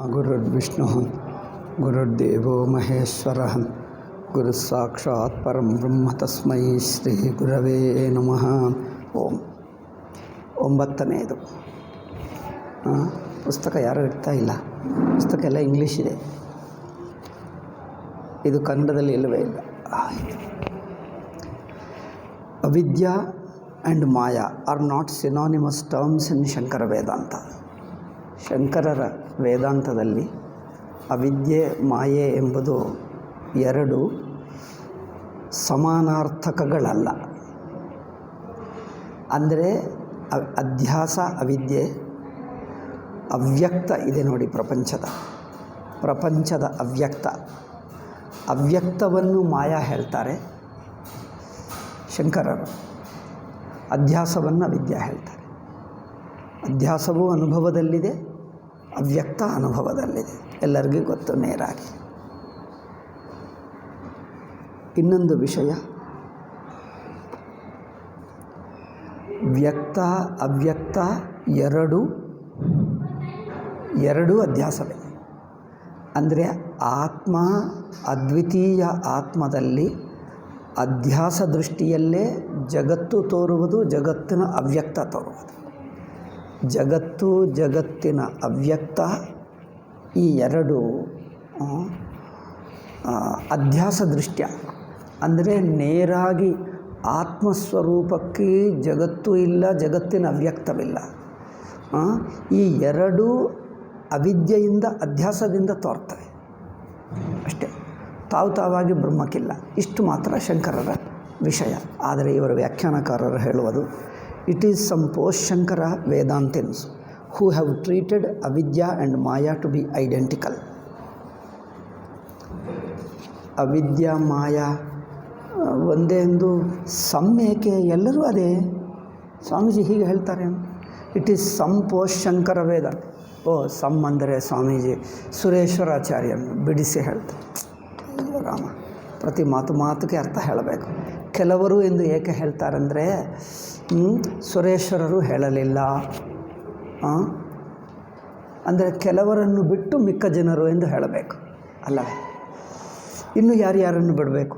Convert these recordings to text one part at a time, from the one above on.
ಗುರುರ್ವಿಷ್ಣುಃ ಗುರುರ್ದೇವೋ ಮಹೇಶ್ವರಃ ಗುರುಸ್ಸಾಕ್ಷಾತ್ ಪರಂ ಬ್ರಹ್ಮ ತಸ್ಮೈ ಶ್ರೀ ಗುರವೇ ನಮಃ. ಓಂ. 9ನೇದು ಪುಸ್ತಕ ಯಾರೂ ಇಡ್ತಾ ಇಲ್ಲ. ಪುಸ್ತಕ ಎಲ್ಲ ಇಂಗ್ಲೀಷ್ ಇದೆ, ಇದು ಕನ್ನಡದಲ್ಲಿ ಇಲ್ಲವೇ ಇಲ್ಲ. Avidya and maya are not synonymous terms in Shankara Vedanta. ಶಂಕರರ ವೇದಾಂತದಲ್ಲಿ ಅವಿದ್ಯೆ ಮಾಯೆ ಎಂಬುದು ಎರಡು ಸಮಾನಾರ್ಥಕಗಳಲ್ಲ. ಅಂದರೆ ಅಧ್ಯಾಸ ಅವಿದ್ಯೆ, ಅವ್ಯಕ್ತ ಇದೆ ನೋಡಿ, ಪ್ರಪಂಚದ ಅವ್ಯಕ್ತವನ್ನು ಮಾಯಾ ಹೇಳ್ತಾರೆ ಶಂಕರರು, ಅಧ್ಯಾಸವನ್ನು ಅವಿದ್ಯೆ ಹೇಳ್ತಾರೆ. ಅಧ್ಯಾಸವೂ ಅನುಭವದಲ್ಲಿದೆ, ಅವ್ಯಕ್ತ ಅನುಭವದಲ್ಲಿದೆ, ಎಲ್ಲರಿಗೂ ಗೊತ್ತು ನೇರಾಗಿ. ಇನ್ನೊಂದು ವಿಷಯ, ವ್ಯಕ್ತ ಅವ್ಯಕ್ತ ಎರಡೂ ಅಧ್ಯಾಸವೇ. ಅಂದರೆ ಆತ್ಮ, ಅದ್ವಿತೀಯ ಆತ್ಮದಲ್ಲಿ ಅಧ್ಯಾಸ ದೃಷ್ಟಿಯಲ್ಲೇ ಜಗತ್ತು ತೋರುವುದು, ಜಗತ್ತಿನ ಅವ್ಯಕ್ತ ತೋರುವುದು. ಜಗತ್ತು, ಜಗತ್ತಿನ ಅವ್ಯಕ್ತ, ಈ ಎರಡು ಅಧ್ಯಾಸ ದೃಷ್ಟ್ಯ. ಅಂದರೆ ನೇರಾಗಿ ಆತ್ಮಸ್ವರೂಪಕ್ಕೆ ಜಗತ್ತು ಇಲ್ಲ, ಜಗತ್ತಿನ ಅವ್ಯಕ್ತವಿಲ್ಲ. ಈ ಎರಡೂ ಅವಿದ್ಯೆಯಿಂದ, ಅಧ್ಯಾಸದಿಂದ ತೋರ್ತವೆ ಅಷ್ಟೇ, ತಾವಾಗಿ ಬ್ರಹ್ಮಕ್ಕಿಲ್ಲ. ಇಷ್ಟು ಮಾತ್ರ ಶಂಕರರ ವಿಷಯ. ಆದರೆ ಇವರ ವ್ಯಾಖ್ಯಾನಕಾರರು ಹೇಳುವುದು, it is some post Shankara Vedantins who have treated avidya and maya to be identical. ಅವಿದ್ಯಾ ಮಾಯಾ ಒಂದೇ ಎಂದು ಸಮ್ ಏಕೆ, ಎಲ್ಲರೂ ಅದೇ. ಸ್ವಾಮೀಜಿ ಹೀಗೆ ಹೇಳ್ತಾರೆ. It is some post Shankara Veda. Some ಅಂದರೆ ಸ್ವಾಮೀಜಿ ಸುರೇಶ್ವರಾಚಾರ್ಯನು ಬಿಡಿಸಿ ಹೇಳ್ತಾರೆ. ರಾಮ, ಪ್ರತಿ ಮಾತುಗೆ ಅರ್ಥ ಹೇಳಬೇಕು. ಕೆಲವರು ಎಂದು ಏಕೆ ಹೇಳ್ತಾರಂದರೆ, ಸುರೇಶ್ವರರು ಹೇಳಲಿಲ್ಲ ಅಂದರೆ ಕೆಲವರನ್ನು ಬಿಟ್ಟು ಮಿಕ್ಕ ಜನರು ಎಂದು ಹೇಳಬೇಕು ಅಲ್ಲವೇ? ಇನ್ನು ಯಾರ್ಯಾರನ್ನು ಬಿಡಬೇಕು?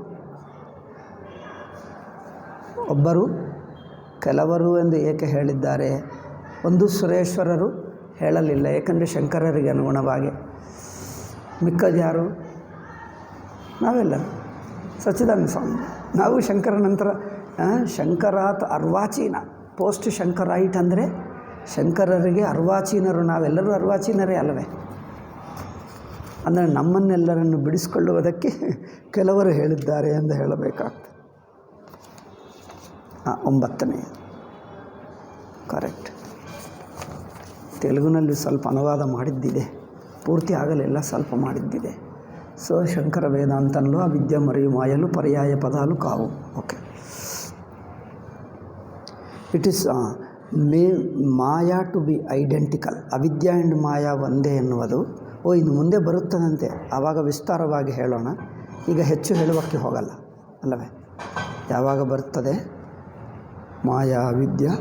ಒಬ್ಬರು, ಕೆಲವರು ಎಂದು ಏಕೆ ಹೇಳಿದ್ದಾರೆ? ಒಂದು, ಸುರೇಶ್ವರರು ಹೇಳಲಿಲ್ಲ, ಏಕೆಂದರೆ ಶಂಕರರಿಗೆ ಅನುಗುಣವಾಗಿ. ಮಿಕ್ಕದು ಯಾರು? ನಾವೆಲ್ಲರೂ. ಸಚ್ಚಿದಾನಂದ ಸ್ವಾಮಿ, ನಾವು ಶಂಕರ ನಂತರ ಶಂಕರಾತ್ ಅರ್ವಾಚೀನ, ಪೋಸ್ಟ್ ಶಂಕರೈಟ್ ಅಂದರೆ ಶಂಕರರಿಗೆ ಅರ್ವಾಚೀನರು. ನಾವೆಲ್ಲರೂ ಅರ್ವಾಚೀನರೇ ಅಲ್ಲವೇ? ಅಂದರೆ ನಮ್ಮನ್ನೆಲ್ಲರನ್ನು ಬಿಡಿಸಿಕೊಳ್ಳುವುದಕ್ಕೆ ಕೆಲವರು ಹೇಳಿದ್ದಾರೆ ಎಂದು ಹೇಳಬೇಕಾಗ್ತದೆ. 9ನೇ ಕರೆಕ್ಟ್. ತೆಲುಗಿನಲ್ಲಿ ಸ್ವಲ್ಪ ಅನುವಾದ ಮಾಡಿದ್ದಿದೆ, ಪೂರ್ತಿ ಆಗಲಿಲ್ಲ, ಸ್ವಲ್ಪ ಮಾಡಿದ್ದಿದೆ. ಸೊ ಶಂಕರ ವೇದಾಂತಂలో అవిద్య మరియు మాయలు పర్యాయ పదాలు కావు. Okay. It is maya to be identical. ಅವಿದ್ಯಾ ಆ್ಯಂಡ್ ಮಾಯಾ ಒಂದೇ ಎನ್ನುವುದು ಇನ್ನು ಮುಂದೆ ಬರುತ್ತದಂತೆ, ಆವಾಗ ವಿಸ್ತಾರವಾಗಿ ಹೇಳೋಣ. ಈಗ ಹೆಚ್ಚು ಹೇಳುವಕ್ಕೆ ಹೋಗಲ್ಲ ಅಲ್ಲವೇ? ಯಾವಾಗ ಬರುತ್ತದೆ ಮಾಯಾ ಅವಿದ್ಯಾ,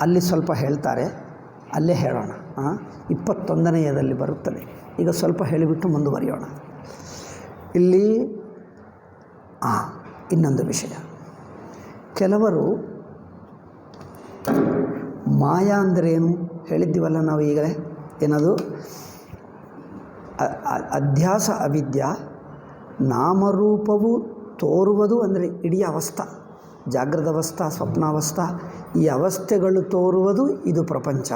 ಅಲ್ಲಿ ಸ್ವಲ್ಪ ಹೇಳ್ತಾರೆ, ಅಲ್ಲೇ ಹೇಳೋಣ. 21ನೇಯದಲ್ಲಿ ಬರುತ್ತದೆ. ಈಗ ಸ್ವಲ್ಪ ಹೇಳಿಬಿಟ್ಟು ಮುಂದುವರಿಯೋಣ. ಇಲ್ಲಿ ಇನ್ನೊಂದು ವಿಷಯ, ಕೆಲವರು ಮಾಯಾ ಅಂದರೇನು ಹೇಳಿದ್ದೀವಲ್ಲ ನಾವು ಈಗಲೇ. ಏನದು? ಅಧ್ಯಾಸ ಅವಿದ್ಯಾ, ನಾಮರೂಪವು ತೋರುವುದು ಅಂದರೆ ಇಡೀ ಅವಸ್ಥಾ, ಜಾಗೃತ ಅವಸ್ಥಾ, ಸ್ವಪ್ನಾವಸ್ಥಾ, ಈ ಅವಸ್ಥೆಗಳು ತೋರುವುದು ಇದು ಪ್ರಪಂಚ.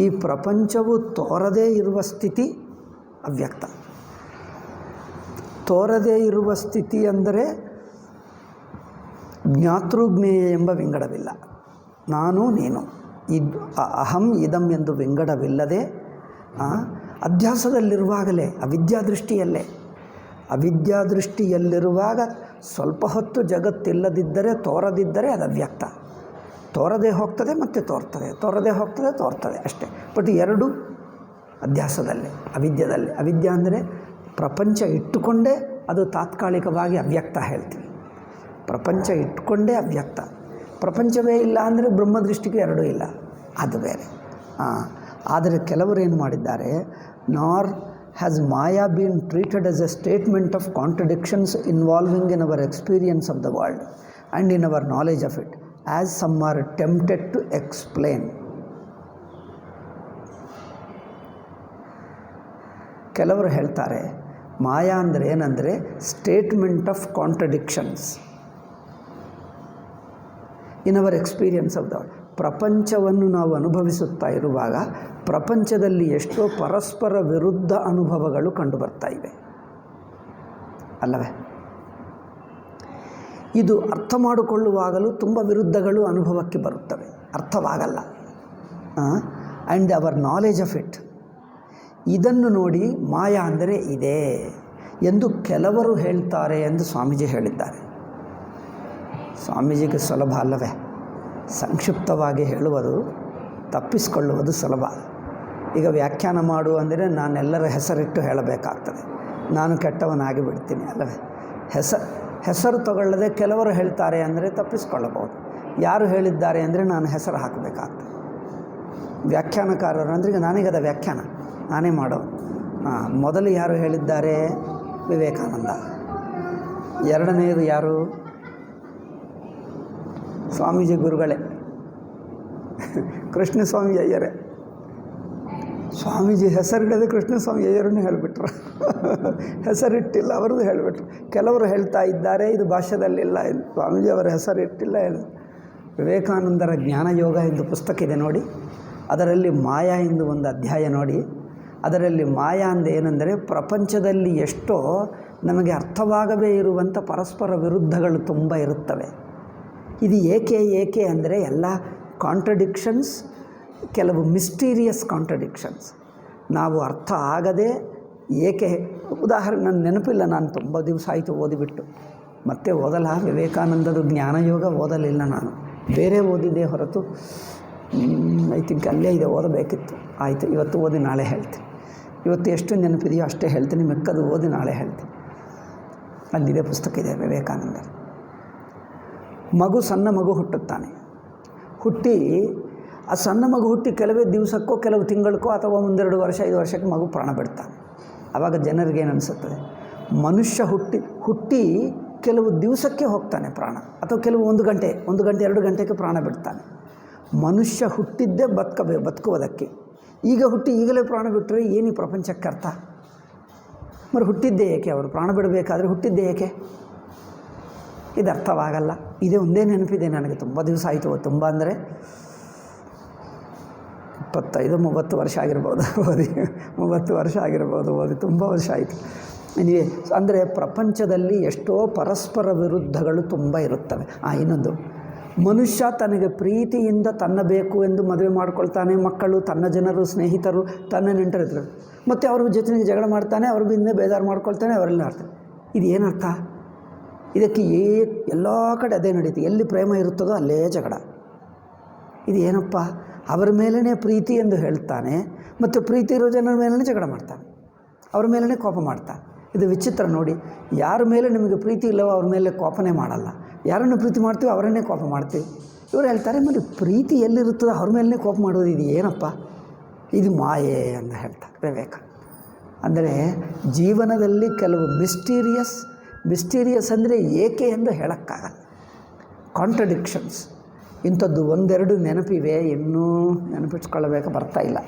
ಈ ಪ್ರಪಂಚವು ತೋರದೇ ಇರುವ ಸ್ಥಿತಿ ಅವ್ಯಕ್ತ. ತೋರದೇ ಇರುವ ಸ್ಥಿತಿ ಅಂದರೆ ಜ್ಞಾತೃಜ್ಞೇಯ ಎಂಬ ವಿಂಗಡವಿಲ್ಲ. ನಾನು ನೀನು, ಅಹಂ ಇದಂ ಎಂದು ವಿಂಗಡವಿಲ್ಲದೆ ಅಧ್ಯಾಸದಲ್ಲಿರುವಾಗಲೇ, ಅವಿದ್ಯಾದೃಷ್ಟಿಯಲ್ಲಿರುವಾಗ ಸ್ವಲ್ಪ ಹೊತ್ತು ಜಗತ್ತಿಲ್ಲದಿದ್ದರೆ, ತೋರದಿದ್ದರೆ ಅದು ಅವ್ಯಕ್ತ. ತೋರದೆ ಹೋಗ್ತದೆ ಮತ್ತು ತೋರ್ತದೆ, ತೋರದೆ ಹೋಗ್ತದೆ, ತೋರ್ತದೆ ಅಷ್ಟೇ. ಬಟ್ ಎರಡು ಅಧ್ಯಾಸದಲ್ಲೇ, ಅವಿದ್ಯದಲ್ಲಿ. ಅವಿದ್ಯಾ ಅಂದರೆ ಪ್ರಪಂಚ ಇಟ್ಟುಕೊಂಡೇ ಅದು ತಾತ್ಕಾಲಿಕವಾಗಿ ಅವ್ಯಕ್ತ ಹೇಳ್ತೀವಿ. ಪ್ರಪಂಚ ಇಟ್ಕೊಂಡೇ ಅವ್ಯಕ್ತ. ಪ್ರಪಂಚವೇ ಇಲ್ಲ ಅಂದರೆ ಬ್ರಹ್ಮದೃಷ್ಟಿಗೆ ಎರಡೂ ಇಲ್ಲ. ಅದು ಬೇರೆ. ಆದರೆ ಕೆಲವರು ಏನು ಮಾಡಿದ್ದಾರೆ, nor has maya been treated as a statement of contradictions involving in our experience of the world and in our knowledge of it as some are tempted to explain. ಕೆಲವರು ಹೇಳ್ತಾರೆ ಮಾಯಾ ಅಂದರೆ ಏನಂದರೆ statement of contradictions in our experience of the world. ಪ್ರಪಂಚವನ್ನು ನಾವು ಅನುಭವಿಸುತ್ತಾ ಇರುವಾಗ ಪ್ರಪಂಚದಲ್ಲಿ ಎಷ್ಟೋ ಪರಸ್ಪರ ವಿರುದ್ಧ ಅನುಭವಗಳು ಕಂಡುಬರ್ತಾ ಇವೆ ಅಲ್ಲವೇ? ಇದು ಅರ್ಥ ಮಾಡಿಕೊಳ್ಳುವಾಗಲೂ ತುಂಬ ವಿರುದ್ಧಗಳು ಅನುಭವಕ್ಕೆ ಬರುತ್ತವೆ, ಅರ್ಥವಾಗಲ್ಲ. And our knowledge of it, ಇದನ್ನು ನೋಡಿ ಮಾಯಾ ಅಂದರೆ ಇದೆ ಎಂದು ಕೆಲವರು ಹೇಳ್ತಾರೆ ಎಂದು ಸ್ವಾಮೀಜಿ ಹೇಳಿದ್ದಾರೆ. ಸ್ವಾಮೀಜಿಗೆ ಸುಲಭ ಅಲ್ಲವೇ? ಸಂಕ್ಷಿಪ್ತವಾಗಿ ಹೇಳುವುದು, ತಪ್ಪಿಸಿಕೊಳ್ಳುವುದು ಸುಲಭ. ಈಗ ವ್ಯಾಖ್ಯಾನ ಮಾಡು ಅಂದರೆ ನಾನೆಲ್ಲರ ಹೆಸರಿಟ್ಟು ಹೇಳಬೇಕಾಗ್ತದೆ, ನಾನು ಕೆಟ್ಟವನಾಗಿ ಬಿಡ್ತೀನಿ ಅಲ್ಲವೇ? ಹೆಸರು ತಗೊಳ್ಳದೆ ಕೆಲವರು ಹೇಳ್ತಾರೆ ಅಂದರೆ ತಪ್ಪಿಸ್ಕೊಳ್ಳಬಹುದು. ಯಾರು ಹೇಳಿದ್ದಾರೆ ಅಂದರೆ ನಾನು ಹೆಸರು ಹಾಕಬೇಕಾಗ್ತದೆ. ವ್ಯಾಖ್ಯಾನಕಾರರು ಅಂದರೆ ನಾನೀಗದ ವ್ಯಾಖ್ಯಾನ ನಾನೇ ಮಾಡೋದು. ಮೊದಲು ಯಾರು ಹೇಳಿದ್ದಾರೆ? ವಿವೇಕಾನಂದ. ಎರಡನೆಯದು ಯಾರು? ಸ್ವಾಮೀಜಿ ಗುರುಗಳೇ, ಕೃಷ್ಣಸ್ವಾಮಿ ಅಯ್ಯರೇ. ಸ್ವಾಮೀಜಿ ಹೆಸರಿಡದೆ ಕೃಷ್ಣಸ್ವಾಮಿ ಅಯ್ಯರನ್ನು ಹೇಳಿಬಿಟ್ರು. ಹೆಸರಿಟ್ಟಿಲ್ಲ, ಅವ್ರದ್ದು ಹೇಳಿಬಿಟ್ರು. ಕೆಲವರು ಹೇಳ್ತಾ ಇದ್ದಾರೆ ಇದು ಭಾಷ್ಯದಲ್ಲಿಲ್ಲ, ಸ್ವಾಮೀಜಿ ಅವರ ಹೆಸರಿಟ್ಟಿಲ್ಲ ಹೇಳಿ. ವಿವೇಕಾನಂದರ ಜ್ಞಾನಯೋಗ ಎಂದು ಪುಸ್ತಕ ಇದೆ ನೋಡಿ, ಅದರಲ್ಲಿ ಮಾಯಾ ಎಂದು ಒಂದು ಅಧ್ಯಾಯ ನೋಡಿ. ಅದರಲ್ಲಿ ಮಾಯಾ ಅಂದ ಏನೆಂದರೆ ಪ್ರಪಂಚದಲ್ಲಿ ಎಷ್ಟೋ ನಮಗೆ ಅರ್ಥವಾಗದೇ ಇರುವಂಥ ಪರಸ್ಪರ ವಿರುದ್ಧಗಳು ತುಂಬ ಇರುತ್ತವೆ. ಇದು ಏಕೆ ಅಂದರೆ ಎಲ್ಲ ಕಾಂಟ್ರಡಿಕ್ಷನ್ಸ್, ಕೆಲವು ಮಿಸ್ಟೀರಿಯಸ್ ಕಾಂಟ್ರಡಿಕ್ಷನ್ಸ್, ನಾವು ಅರ್ಥ ಆಗದೆ ಏಕೆ. ಉದಾಹರಣೆ ನನ್ನ ನೆನಪಿಲ್ಲ, ನಾನು ತುಂಬ ದಿವಸ ಆಯಿತು ಓದಿಬಿಟ್ಟು, ಮತ್ತೆ ಓದಲ್ಲ. ವಿವೇಕಾನಂದದ ಜ್ಞಾನಯೋಗ ಓದಲಿಲ್ಲ ನಾನು, ಬೇರೆ ಓದಿದೆ ಹೊರತು ಐ ಥಿಂಕ್ ಅಲ್ಲೇ ಇದೆ, ಓದಬೇಕಿತ್ತು. ಆಯಿತು, ಇವತ್ತು ಓದಿ ನಾಳೆ ಹೇಳ್ತೀನಿ. ಇವತ್ತು ಎಷ್ಟು ನೆನಪಿದೆಯೋ ಅಷ್ಟೇ ಹೇಳ್ತೀನಿ, ಮಿಕ್ಕದು ಓದಿ ನಾಳೆ ಹೇಳ್ತೀನಿ. ಅಲ್ಲಿದೆ, ಪುಸ್ತಕ ಇದೆ ವಿವೇಕಾನಂದ. ಸಣ್ಣ ಮಗು ಹುಟ್ಟುತ್ತಾನೆ. ಹುಟ್ಟಿ ಆ ಸಣ್ಣ ಮಗು ಹುಟ್ಟಿ ಕೆಲವೇ ದಿವಸಕ್ಕೋ ಕೆಲವು ತಿಂಗಳಕ್ಕೋ ಅಥವಾ 1-2 ವರ್ಷ 5 ವರ್ಷಕ್ಕೆ ಮಗು ಪ್ರಾಣ ಬಿಡ್ತಾನೆ. ಆವಾಗ ಜನರಿಗೇನು ಅನಿಸುತ್ತದೆ? ಮನುಷ್ಯ ಹುಟ್ಟಿ ಕೆಲವು ದಿವಸಕ್ಕೆ ಹೋಗ್ತಾನೆ ಪ್ರಾಣ, ಅಥವಾ ಕೆಲವು 1 ಗಂಟೆ 2 ಗಂಟೆಗೆ ಪ್ರಾಣ ಬಿಡ್ತಾನೆ. ಮನುಷ್ಯ ಹುಟ್ಟಿದ್ದೇ ಬದುಕುವುದಕ್ಕೆ. ಈಗ ಹುಟ್ಟಿ ಈಗಲೇ ಪ್ರಾಣ ಬಿಟ್ಟರೆ ಏನು ಈ ಪ್ರಪಂಚಕ್ಕೆ ಅರ್ಥ? మరి ಹುಟ್ಟಿದ್ದೇ ಏಕೆ? ಅವರು ಪ್ರಾಣ ಬಿಡಬೇಕಾದ್ರೆ ಹುಟ್ಟಿದ್ದೇ ಏಕೆ? ಇದು ಅರ್ಥವಾಗಲ್ಲ. ಇದೇ ಒಂದೇ ನೆನಪಿದೆ ನನಗೆ, ತುಂಬ ದಿವಸ ಆಯಿತು. ತುಂಬ ಅಂದರೆ 25-30 ವರ್ಷ ಆಗಿರ್ಬೋದು ಓದಿ, 30 ವರ್ಷ ಆಗಿರ್ಬೋದು ಓದಿ, ತುಂಬ ವರ್ಷ ಆಯಿತು. ನೀವೇ ಅಂದರೆ ಪ್ರಪಂಚದಲ್ಲಿ ಎಷ್ಟೋ ಪರಸ್ಪರ ವಿರುದ್ಧಗಳು ತುಂಬ ಇರುತ್ತವೆ. ಇನ್ನೊಂದು, ಮನುಷ್ಯ ತನಗೆ ಪ್ರೀತಿಯಿಂದ ತನ್ನ ಬೇಕು ಎಂದು ಮದುವೆ ಮಾಡ್ಕೊಳ್ತಾನೆ, ಮಕ್ಕಳು, ತನ್ನ ಜನರು, ಸ್ನೇಹಿತರು, ತನ್ನ ನೆಂಟರಿದ್ರು, ಮತ್ತು ಅವ್ರ ಜೊತೆಗೆ ಜಗಳ ಮಾಡ್ತಾನೆ, ಅವ್ರ ಬಿಂದೇ ಬೇಜಾರು ಮಾಡ್ಕೊಳ್ತಾನೆ, ಅವರೆಲ್ಲ ಆಡ್ತಾನೆ. ಇದು ಏನರ್ಥ? ಇದಕ್ಕೆ ಎಲ್ಲ ಕಡೆ ಅದೇ ನಡೀತು. ಎಲ್ಲಿ ಪ್ರೇಮ ಇರುತ್ತದೋ ಅಲ್ಲೇ ಜಗಳ. ಇದು ಏನಪ್ಪ? ಅವರ ಮೇಲೇ ಪ್ರೀತಿ ಎಂದು ಹೇಳ್ತಾನೆ, ಮತ್ತು ಪ್ರೀತಿ ಇರೋ ಜನರ ಮೇಲೇ ಜಗಳ ಮಾಡ್ತಾನೆ, ಅವ್ರ ಮೇಲೇ ಕೋಪ ಮಾಡ್ತಾನೆ. ಇದು ವಿಚಿತ್ರ ನೋಡಿ. ಯಾರ ಮೇಲೆ ನಿಮಗೆ ಪ್ರೀತಿ ಇಲ್ಲವೋ ಅವ್ರ ಮೇಲೆ ಕೋಪನೇ ಮಾಡಲ್ಲ, ಯಾರನ್ನು ಪ್ರೀತಿ ಮಾಡ್ತೀವೋ ಅವರನ್ನೇ ಕೋಪ ಮಾಡ್ತೀವಿ. ಇವರು ಹೇಳ್ತಾರೆ, ಮತ್ತು ಪ್ರೀತಿ ಎಲ್ಲಿರುತ್ತದೋ ಅವ್ರ ಮೇಲೇ ಕೋಪ ಮಾಡೋದು, ಇದು ಏನಪ್ಪ? ಇದು ಮಾಯೆ ಅಂತ ಹೇಳ್ತಾರೆ ವಿವೇಕ. ಅಂದರೆ ಜೀವನದಲ್ಲಿ ಕೆಲವು ಮಿಸ್ಟೀರಿಯಸ್ ಅಂದರೆ ಏಕೆ ಎಂದು ಹೇಳೋಕ್ಕಾಗಲ್ಲ. ಕಾಂಟ್ರಡಿಕ್ಷನ್ಸ್ ಇಂಥದ್ದು 1-2 ನೆನಪಿವೆ, ಇನ್ನೂ ನೆನಪಿಸ್ಕೊಳ್ಳಬೇಕು, ಬರ್ತಾ ಇಲ್ಲ.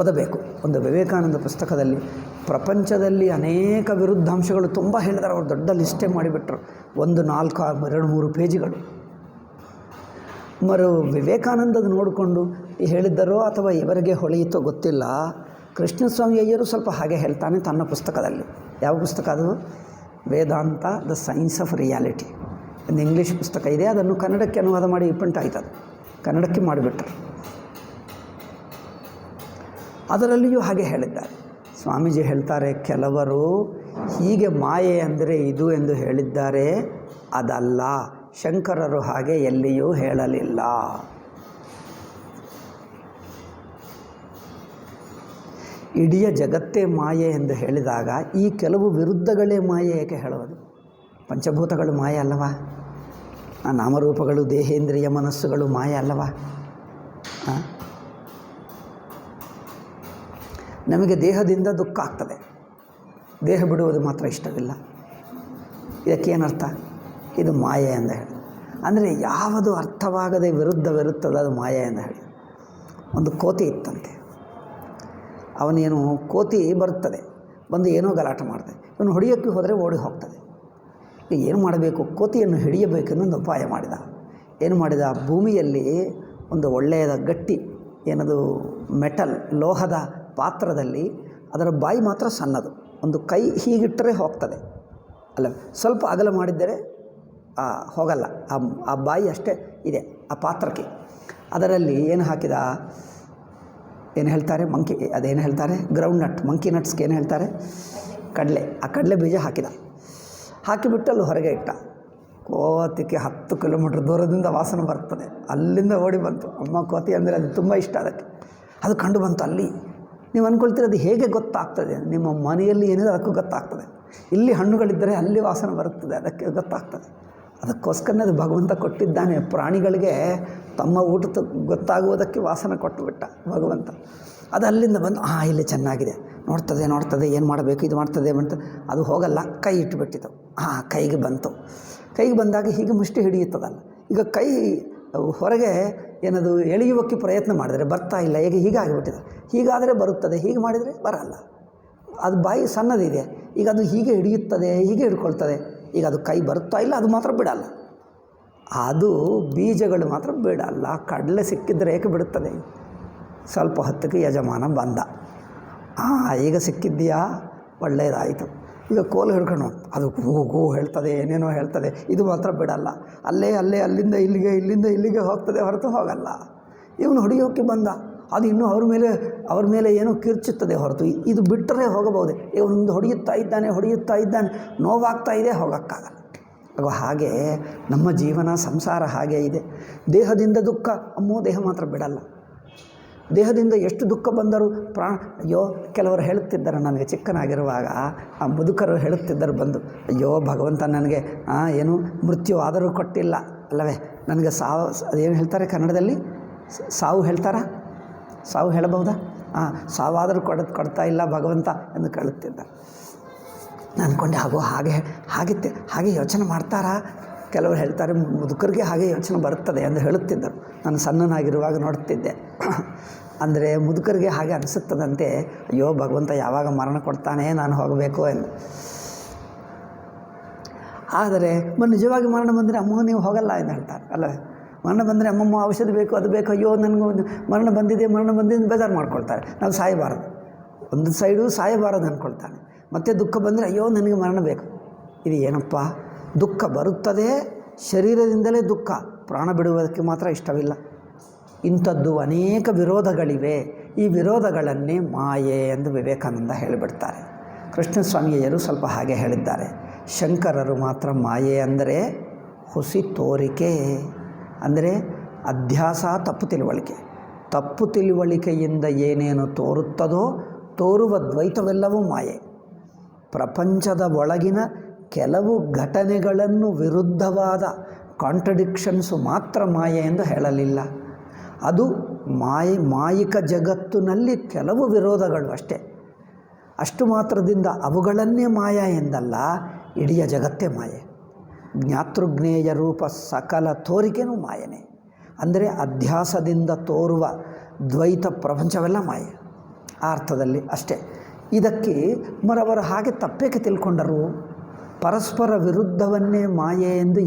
ಓದಬೇಕು. ಒಂದು ವಿವೇಕಾನಂದ ಪುಸ್ತಕದಲ್ಲಿ ಪ್ರಪಂಚದಲ್ಲಿ ಅನೇಕ ವಿರುದ್ಧಾಂಶಗಳು ತುಂಬ ಹೇಳಿದ್ದಾರೆ. ಅವರು ದೊಡ್ಡ ಲಿಸ್ಟೇ ಮಾಡಿಬಿಟ್ರು, 1 4 2-3 ಪೇಜಿಗಳು. ವಿವೇಕಾನಂದದ ನೋಡಿಕೊಂಡು ಹೇಳಿದ್ದರೋ ಅಥವಾ ಇವರಿಗೆ ಹೊಳೆಯಿತೋ ಗೊತ್ತಿಲ್ಲ. ಕೃಷ್ಣಸ್ವಾಮಿ ಅಯ್ಯರು ಸ್ವಲ್ಪ ಹಾಗೆ ಹೇಳ್ತಾನೆ ತನ್ನ ಪುಸ್ತಕದಲ್ಲಿ. ಯಾವ ಪುಸ್ತಕ ಅದು? ವೇದಾಂತ ದ ಸೈನ್ಸ್ ಆಫ್ ರಿಯಾಲಿಟಿ. ಒಂದು ಇಂಗ್ಲೀಷ್ ಪುಸ್ತಕ ಇದೆ, ಅದನ್ನು ಕನ್ನಡಕ್ಕೆ ಅನುವಾದ ಮಾಡಿ ಆಯ್ತದು, ಕನ್ನಡಕ್ಕೆ ಮಾಡಿಬಿಟ್ರು. ಅದರಲ್ಲಿಯೂ ಹಾಗೆ ಹೇಳಿದ್ದಾರೆ. ಸ್ವಾಮೀಜಿ ಹೇಳ್ತಾರೆ, ಕೆಲವರು ಹೀಗೆ ಮಾಯೆ ಅಂದರೆ ಇದು ಎಂದು ಹೇಳಿದ್ದಾರೆ, ಅದಲ್ಲ. ಶಂಕರರು ಹಾಗೆ ಎಲ್ಲಿಯೂ ಹೇಳಲಿಲ್ಲ. ಇಡೀ ಜಗತ್ತೇ ಮಾಯೆ ಎಂದು ಹೇಳಿದಾಗ ಈ ಕೆಲವು ವಿರುದ್ಧಗಳೇ ಮಾಯೆ ಏಕೆ ಹೇಳುವುದು? ಪಂಚಭೂತಗಳು ಮಾಯೆ ಅಲ್ಲವಾ? ನಾಮರೂಪಗಳು, ದೇಹೇಂದ್ರಿಯ ಮನಸ್ಸುಗಳು ಮಾಯೆ ಅಲ್ಲವಾ? ನಮಗೆ ದೇಹದಿಂದ ದುಃಖ ಆಗ್ತದೆ, ದೇಹ ಬಿಡುವುದು ಮಾತ್ರ ಇಷ್ಟವಿಲ್ಲ. ಇದಕ್ಕೇನರ್ಥ? ಇದು ಮಾಯೆ ಎಂದು ಹೇಳಿ. ಅಂದರೆ ಯಾವುದು ಅರ್ಥವಾಗದೆ ವಿರುದ್ಧವಿರುತ್ತದೆ ಅದು ಮಾಯೆ ಎಂದು ಹೇಳಿ. ಒಂದು ಕೋತಿ ಇತ್ತಂತೆ. ಅವನೇನು ಕೋತಿ ಬರುತ್ತದೆ, ಬಂದು ಏನೋ ಗಲಾಟೆ ಮಾಡ್ತದೆ. ಇವನು ಹೊಡೆಯೋಕ್ಕೆ ಹೋದರೆ ಓಡಿ ಹೋಗ್ತದೆ. ಈಗ ಏನು ಮಾಡಬೇಕು? ಕೋತಿಯನ್ನು ಹಿಡಿಯಬೇಕೆನ್ನೊಂದು ಉಪಾಯ ಮಾಡಿದ. ಏನು ಮಾಡಿದ? ಭೂಮಿಯಲ್ಲಿ ಒಂದು ಒಳ್ಳೆಯದ ಗಟ್ಟಿ ಏನದು ಮೆಟಲ್ ಲೋಹದ ಪಾತ್ರದಲ್ಲಿ ಅದರ ಬಾಯಿ ಮಾತ್ರ ಸಣ್ಣದು, ಒಂದು ಕೈ ಹೀಗಿಟ್ಟರೆ ಹೋಗ್ತದೆ ಅಲ್ಲ, ಸ್ವಲ್ಪ ಅಗಲ ಮಾಡಿದ್ದರೆ ಹೋಗಲ್ಲ. ಆ ಬಾಯಿ ಅಷ್ಟೇ ಇದೆ ಆ ಪಾತ್ರಕ್ಕೆ. ಅದರಲ್ಲಿ ಏನು ಹಾಕಿದ? ಏನು ಹೇಳ್ತಾರೆ? ಅದೇನು ಹೇಳ್ತಾರೆ? ಗ್ರೌಂಡ್ ನಟ್, ಮಂಕಿ ನಟ್ಸ್ಗೆ ಏನು ಹೇಳ್ತಾರೆ? ಕಡಲೆ. ಆ ಕಡಲೆ ಬೀಜ ಹಾಕಿದ. ಹಾಕಿಬಿಟ್ಟು ಅಲ್ಲಿ ಹೊರಗೆ ಇಟ್ಟ. ಕೋತಿಗೆ 10 ಕಿಲೋಮೀಟ್ರ್ ದೂರದಿಂದ ವಾಸನೆ ಬರ್ತದೆ. ಅಲ್ಲಿಂದ ಓಡಿ ಬಂತು. ಅಮ್ಮ ಕೋತಿ ಅಂದರೆ ಅದು ತುಂಬ ಇಷ್ಟ ಅದಕ್ಕೆ. ಅದು ಕಂಡು ಬಂತು ಅಲ್ಲಿ. ನೀವು ಅಂದ್ಕೊಳ್ತೀರಿ ಅದು ಹೇಗೆ ಗೊತ್ತಾಗ್ತದೆ? ನಿಮ್ಮ ಮನೆಯಲ್ಲಿ ಏನಿದೆ ಅದಕ್ಕೂ ಗೊತ್ತಾಗ್ತದೆ. ಇಲ್ಲಿ ಹಣ್ಣುಗಳಿದ್ದರೆ ಅಲ್ಲಿ ವಾಸನೆ ಬರುತ್ತದೆ, ಅದಕ್ಕೆ ಗೊತ್ತಾಗ್ತದೆ. ಅದಕ್ಕೋಸ್ಕರನೇ ಅದು ಭಗವಂತ ಕೊಟ್ಟಿದ್ದಾನೆ. ಪ್ರಾಣಿಗಳಿಗೆ ತಮ್ಮ ಊಟ ಗೊತ್ತಾಗುವುದಕ್ಕೆ ವಾಸನೆ ಕೊಟ್ಟುಬಿಟ್ಟ ಭಗವಂತ. ಅದು ಅಲ್ಲಿಂದ ಬಂದು ಇಲ್ಲಿ ಚೆನ್ನಾಗಿದೆ, ನೋಡ್ತದೆ, ಏನು ಮಾಡಬೇಕು, ಇದು ಮಾಡ್ತದೆ ಅದು ಹೋಗಲ್ಲ. ಕೈ ಇಟ್ಟುಬಿಟ್ಟಿತು. ಕೈಗೆ ಬಂತು. ಕೈಗೆ ಬಂದಾಗ ಹೀಗೆ ಮುಷ್ಟಿ ಹಿಡಿಯುತ್ತದಲ್ಲ. ಈಗ ಕೈ ಹೊರಗೆ ಏನದು ಎಳೆಯುವಕ್ಕೆ ಪ್ರಯತ್ನ ಮಾಡಿದರೆ ಬರ್ತಾ ಇಲ್ಲ. ಹೀಗೆ ಆಗಿಬಿಟ್ಟಿದೆ. ಹೀಗಾದರೆ ಬರುತ್ತದೆ, ಹೀಗೆ ಮಾಡಿದರೆ ಬರಲ್ಲ. ಅದು ಬಾಯಿ ಸಣ್ಣದಿದೆ. ಈಗ ಅದು ಹೀಗೆ ಹಿಡಿಯುತ್ತದೆ, ಹೀಗೆ ಹಿಡ್ಕೊಳ್ತದೆ. ಈಗ ಅದು ಕೈ ಬರುತ್ತಾ ಇಲ್ಲ, ಅದು ಮಾತ್ರ ಬಿಡಲ್ಲ. ಅದು ಬೀಜಗಳು ಮಾತ್ರ ಬಿಡಲ್ಲ. ಕಡಲೆ ಸಿಕ್ಕಿದರೆ ಏಕೆ ಬಿಡುತ್ತದೆ? ಸ್ವಲ್ಪ ಹೊತ್ತಿಗೆ ಯಜಮಾನ ಬಂದ. ಈಗ ಸಿಕ್ಕಿದ್ದೀಯಾ, ಒಳ್ಳೆಯದಾಯಿತು. ಈಗ ಕೋಲು ಹಿಡ್ಕೊಂಡು ಅದು ಗೋ ಹೇಳ್ತದೆ, ಏನೇನೋ ಹೇಳ್ತದೆ. ಇದು ಮಾತ್ರ ಬಿಡಲ್ಲ. ಅಲ್ಲಿಂದ ಇಲ್ಲಿಗೆ ಹೋಗ್ತದೆ ಹೊರತು ಹೋಗಲ್ಲ. ಇವನು ಹೊಡೆಯೋಕ್ಕೆ ಬಂದ. ಅದು ಇನ್ನೂ ಅವ್ರ ಮೇಲೆ ಏನೋ ಕಿರ್ಚುತ್ತದೆ ಹೊರತು ಇದು ಬಿಟ್ಟರೆ ಹೋಗಬಹುದೇ. ಇವನೊಂದು ಹೊಡೆಯುತ್ತಾ ಇದ್ದಾನೆ, ನೋವಾಗ್ತಾ ಇದೆ, ಹೋಗೋಕ್ಕಾಗಲ್ಲ. ಹಾಗೆ ನಮ್ಮ ಜೀವನ ಸಂಸಾರ ಹಾಗೇ ಇದೆ. ದೇಹದಿಂದ ದುಃಖ, ದೇಹ ಮಾತ್ರ ಬಿಡಲ್ಲ. ದೇಹದಿಂದ ಎಷ್ಟು ದುಃಖ ಬಂದರೂ ಅಯ್ಯೋ, ಕೆಲವರು ಹೇಳುತ್ತಿದ್ದರು ನನಗೆ ಚಿಕ್ಕನಾಗಿರುವಾಗ, ಆ ಮುದುಕರು ಹೇಳುತ್ತಿದ್ದರು ಬಂದು, ಅಯ್ಯೋ ಭಗವಂತ ನನಗೆ ಏನು ಮೃತ್ಯು ಆದರೂ ಕೊಟ್ಟಿಲ್ಲ ಅಲ್ಲವೇ, ನನಗೆ ಸಾವು, ಅದೇನು ಹೇಳ್ತಾರೆ ಕನ್ನಡದಲ್ಲಿ, ಸಾವು ಹೇಳ್ತಾರಾ? ಸಾವು ಹೇಳಬಹುದಾ? ಸಾವಾದರೂ ಕೊಡ್ತಾ ಇಲ್ಲ ಭಗವಂತ ಎಂದು ಕೇಳುತ್ತಿದ್ದರು. ನಾನು ಅಂದ್ಕೊಂಡೆ ಹಾಗೆ ಯೋಚನೆ ಮಾಡ್ತಾರಾ? ಕೆಲವರು ಹೇಳ್ತಾರೆ ಮುದುಕರಿಗೆ ಹಾಗೆ ಯೋಚನೆ ಬರುತ್ತದೆ ಎಂದು ಹೇಳುತ್ತಿದ್ದರು. ನಾನು ಸಣ್ಣನಾಗಿರುವಾಗ ನೋಡುತ್ತಿದ್ದೆ. ಅಂದರೆ ಮುದುಕರಿಗೆ ಹಾಗೆ ಅನಿಸುತ್ತದಂತೆ, ಅಯ್ಯೋ ಭಗವಂತ ಯಾವಾಗ ಮರಣ ಕೊಡ್ತಾನೆ, ನಾನು ಹೋಗಬೇಕು ಎಂದು. ಆದರೆ ನಿಜವಾಗಿ ಮರಣ ಬಂದರೆ ಅಮ್ಮ ನೀವು ಹೋಗಲ್ಲ ಎಂದು ಹೇಳ್ತಾರೆ ಅಲ್ಲವೇ. ಮರಣ ಬಂದರೆ ಅಮ್ಮಮ್ಮ ಔಷಧಿ ಬೇಕು, ಅದು ಬೇಕು, ಅಯ್ಯೋ ನನಗೂ ಮರಣ ಬಂದಿದೆ ಬೇಜಾರು ಮಾಡ್ಕೊಳ್ತಾರೆ. ನಾವು ಸಾಯಬಾರದು, ಒಂದು ಸೈಡು ಸಾಯಬಾರದು ಅಂದ್ಕೊಳ್ತಾನೆ. ಮತ್ತು ದುಃಖ ಬಂದರೆ ಅಯ್ಯೋ ನನಗೆ ಮರಣ ಬೇಕು. ಇದು ಏನಪ್ಪ? ದುಃಖ ಬರುತ್ತದೆ, ಶರೀರದಿಂದಲೇ ದುಃಖ, ಪ್ರಾಣ ಬಿಡುವುದಕ್ಕೆ ಮಾತ್ರ ಇಷ್ಟವಿಲ್ಲ. ಇಂಥದ್ದು ಅನೇಕ ವಿರೋಧಗಳಿವೆ. ಈ ವಿರೋಧಗಳನ್ನೇ ಮಾಯೆ ಎಂದು ವಿವೇಕಾನಂದ ಹೇಳಿಬಿಡ್ತಾರೆ. ಕೃಷ್ಣಸ್ವಾಮಿಯರು ಸ್ವಲ್ಪ ಹಾಗೆ ಹೇಳಿದ್ದಾರೆ. ಶಂಕರರು ಮಾತ್ರ ಮಾಯೆ ಅಂದರೆ ಹುಸಿ ತೋರಿಕೆ, ಅಂದರೆ ಅಧ್ಯಾಸ, ತಪ್ಪು ತಿಳುವಳಿಕೆಯಿಂದ ಏನೇನು ತೋರುತ್ತದೋ ತೋರುವ ದ್ವೈತವೆಲ್ಲವೂ ಮಾಯೆ. ಪ್ರಪಂಚದ ಒಳಗಿನ ಕೆಲವು ಘಟನೆಗಳನ್ನು ವಿರುದ್ಧವಾದ ಕಾಂಟ್ರಡಿಕ್ಷನ್ಸು ಮಾತ್ರ ಮಾಯೆ ಎಂದು ಹೇಳಲಿಲ್ಲ. ಅದು ಮಾಯಿಕ ಜಗತ್ತಿನಲ್ಲಿ ಕೆಲವು ವಿರೋಧಗಳು ಅಷ್ಟೇ. ಅಷ್ಟು ಮಾತ್ರದಿಂದ ಅವುಗಳನ್ನೇ ಮಾಯ ಎಂದಲ್ಲ, ಇಡೀ ಜಗತ್ತೇ ಮಾಯೆ. ಜ್ಞಾತೃಜ್ಞೇಯ ರೂಪ ಸಕಲ ತೋರಿಕೆನೂ ಮಾಯನೇ. ಅಂದರೆ ಅಧ್ಯಾಸದಿಂದ ತೋರುವ ದ್ವೈತ ಪ್ರಪಂಚವೆಲ್ಲ ಮಾಯೆ ಆ ಅರ್ಥದಲ್ಲಿ ಅಷ್ಟೇ. ಇದಕ್ಕೆ ಮರವರು ಹಾಗೆ ತಪ್ಪೇಕೆ ತಿಳ್ಕೊಂಡರು? ಪರಸ್ಪರ ವಿರುದ್ಧವನ್ನೇ ಮಾಯೆ ಎಂದು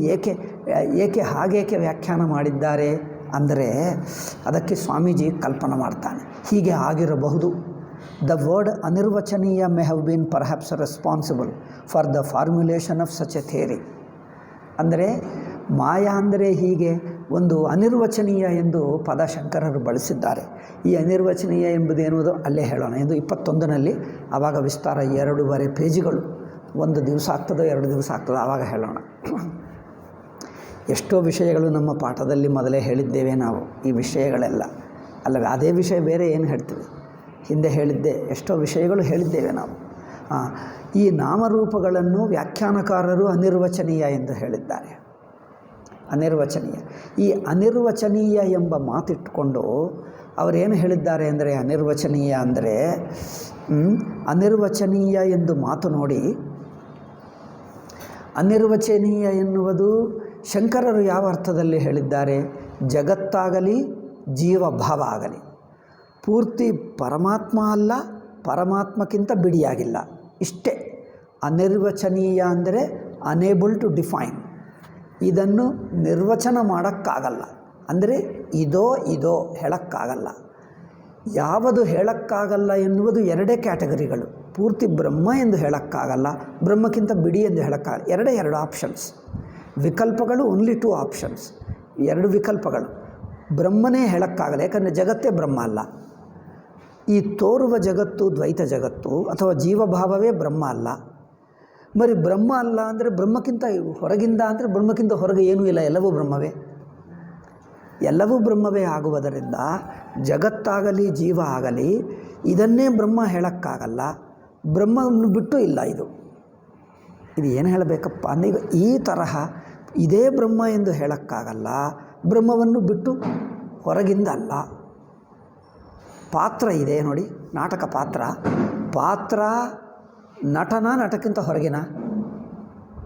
ಏಕೆ ಹಾಗೇಕೆ ವ್ಯಾಖ್ಯಾನ ಮಾಡಿದ್ದಾರೆ ಅಂದರೆ, ಅದಕ್ಕೆ ಸ್ವಾಮೀಜಿ ಕಲ್ಪನೆ ಮಾಡ್ತಾನೆ. ಹೀಗೆ ಆಗಿರಬಹುದು. The word anirvachaniya may have been perhaps responsible for the formulation of such a theory. ಅಂದರೆ ಮಾಯಾ ಅಂದರೆ ಹೀಗೆ ಒಂದು ಅನಿರ್ವಚನೀಯ ಎಂದು ಪದ ಶಂಕರರು ಬಳಸಿದ್ದಾರೆ. ಈ ಅನಿರ್ವಚನೀಯ ಎಂಬುದೇನುವುದು ಅಲ್ಲೇ ಹೇಳೋಣ ಎಂದು 21ನಲ್ಲಿ, ಆವಾಗ ವಿಸ್ತಾರ 2.5 ಪೇಜುಗಳು. 1 ದಿವಸ ಆಗ್ತದೋ 2 ದಿವಸ ಆಗ್ತದೋ ಆವಾಗ ಹೇಳೋಣ. ಎಷ್ಟೋ ವಿಷಯಗಳು ನಮ್ಮ ಪಾಠದಲ್ಲಿ ಮೊದಲೇ ಹೇಳಿದ್ದೇವೆ ನಾವು, ಈ ವಿಷಯಗಳೆಲ್ಲ ಅಲ್ಲವೇ. ಅದೇ ವಿಷಯ ಬೇರೆ ಏನು ಹೇಳ್ತೀವಿ, ಹಿಂದೆ ಹೇಳಿದ್ದೆ ಎಷ್ಟೋ ವಿಷಯಗಳು ಹೇಳಿದ್ದೇವೆ ನಾವು. ಈ ನಾಮರೂಪಗಳನ್ನು ವ್ಯಾಖ್ಯಾನಕಾರರು ಅನಿರ್ವಚನೀಯ ಎಂದು ಹೇಳಿದ್ದಾರೆ. ಅನಿರ್ವಚನೀಯ. ಈ ಅನಿರ್ವಚನೀಯ ಎಂಬ ಮಾತಿಟ್ಟುಕೊಂಡು ಅವರೇನು ಹೇಳಿದ್ದಾರೆ ಅಂದರೆ, ಅನಿರ್ವಚನೀಯ ಅಂದರೆ ಅನಿರ್ವಚನೀಯ ಎಂದು ಮಾತು ನೋಡಿ, ಅನಿರ್ವಚನೀಯ ಎನ್ನುವುದು ಶಂಕರರು ಯಾವ ಅರ್ಥದಲ್ಲಿ ಹೇಳಿದ್ದಾರೆ? ಜಗತ್ತಾಗಲಿ ಜೀವಭಾವ ಆಗಲಿ ಪೂರ್ತಿ ಪರಮಾತ್ಮ ಅಲ್ಲ, ಪರಮಾತ್ಮಕ್ಕಿಂತ ಬಿಡಿಯಾಗಿಲ್ಲ. ಇಷ್ಟೇ ಅನಿರ್ವಚನೀಯ ಅಂದರೆ ಅನೇಬಲ್ ಟು ಡಿಫೈನ್. ಇದನ್ನು ನಿರ್ವಚನ ಮಾಡೋಕ್ಕಾಗಲ್ಲ, ಅಂದರೆ ಇದೋ ಹೇಳೋಕ್ಕಾಗಲ್ಲ. ಯಾವುದು ಹೇಳೋಕ್ಕಾಗಲ್ಲ ಎನ್ನುವುದು ಎರಡೇ ಕ್ಯಾಟಗರಿಗಳು. ಪೂರ್ತಿ ಬ್ರಹ್ಮ ಎಂದು ಹೇಳೋಕ್ಕಾಗಲ್ಲ, ಬ್ರಹ್ಮಕ್ಕಿಂತ ಬಿಡಿ ಎಂದು ಹೇಳೋಕ್ಕಾಗಲ್ಲ. ಎರಡು ಆಪ್ಷನ್ಸ್. ವಿಕಲ್ಪಗಳು ಓನ್ಲಿ 2 ಆಪ್ಷನ್ಸ್, 2 ವಿಕಲ್ಪಗಳು. ಬ್ರಹ್ಮನೇ ಹೇಳೋಕ್ಕಾಗಲ್ಲ, ಯಾಕಂದರೆ ಜಗತ್ತೇ ಬ್ರಹ್ಮ ಅಲ್ಲ. ಈ ತೋರುವ ಜಗತ್ತು ದ್ವೈತ ಜಗತ್ತು ಅಥವಾ ಜೀವಭಾವವೇ ಬ್ರಹ್ಮ ಅಲ್ಲ. మరి ಬ್ರಹ್ಮ ಅಲ್ಲ ಅಂದರೆ ಬ್ರಹ್ಮಕ್ಕಿಂತ ಹೊರಗಿಂದ ಅಂದರೆ ಬ್ರಹ್ಮಕ್ಕಿಂತ ಹೊರಗೆ ಏನೂ ಇಲ್ಲ, ಎಲ್ಲವೂ ಬ್ರಹ್ಮವೇ. ಎಲ್ಲವೂ ಬ್ರಹ್ಮವೇ ಆಗುವುದರಿಂದ ಜಗತ್ತಾಗಲಿ ಜೀವ ಆಗಲಿ ಇದನ್ನೇ ಬ್ರಹ್ಮ ಹೇಳೋಕ್ಕಾಗಲ್ಲ, ಬ್ರಹ್ಮವನ್ನು ಬಿಟ್ಟು ಇಲ್ಲ. ಇದು ಏನು ಹೇಳಬೇಕಪ್ಪ ಅಂದರೆ, ಈಗ ಈ ತರಹ ಇದೇ ಬ್ರಹ್ಮ ಎಂದು ಹೇಳೋಕ್ಕಾಗಲ್ಲ, ಬ್ರಹ್ಮವನ್ನು ಬಿಟ್ಟು ಹೊರಗಿಂದ ಅಲ್ಲ. ಪಾತ್ರ ಇದೆ ನೋಡಿ, ನಾಟಕ ಪಾತ್ರ ನಟಕ್ಕಿಂತ ಹೊರಗಿನ,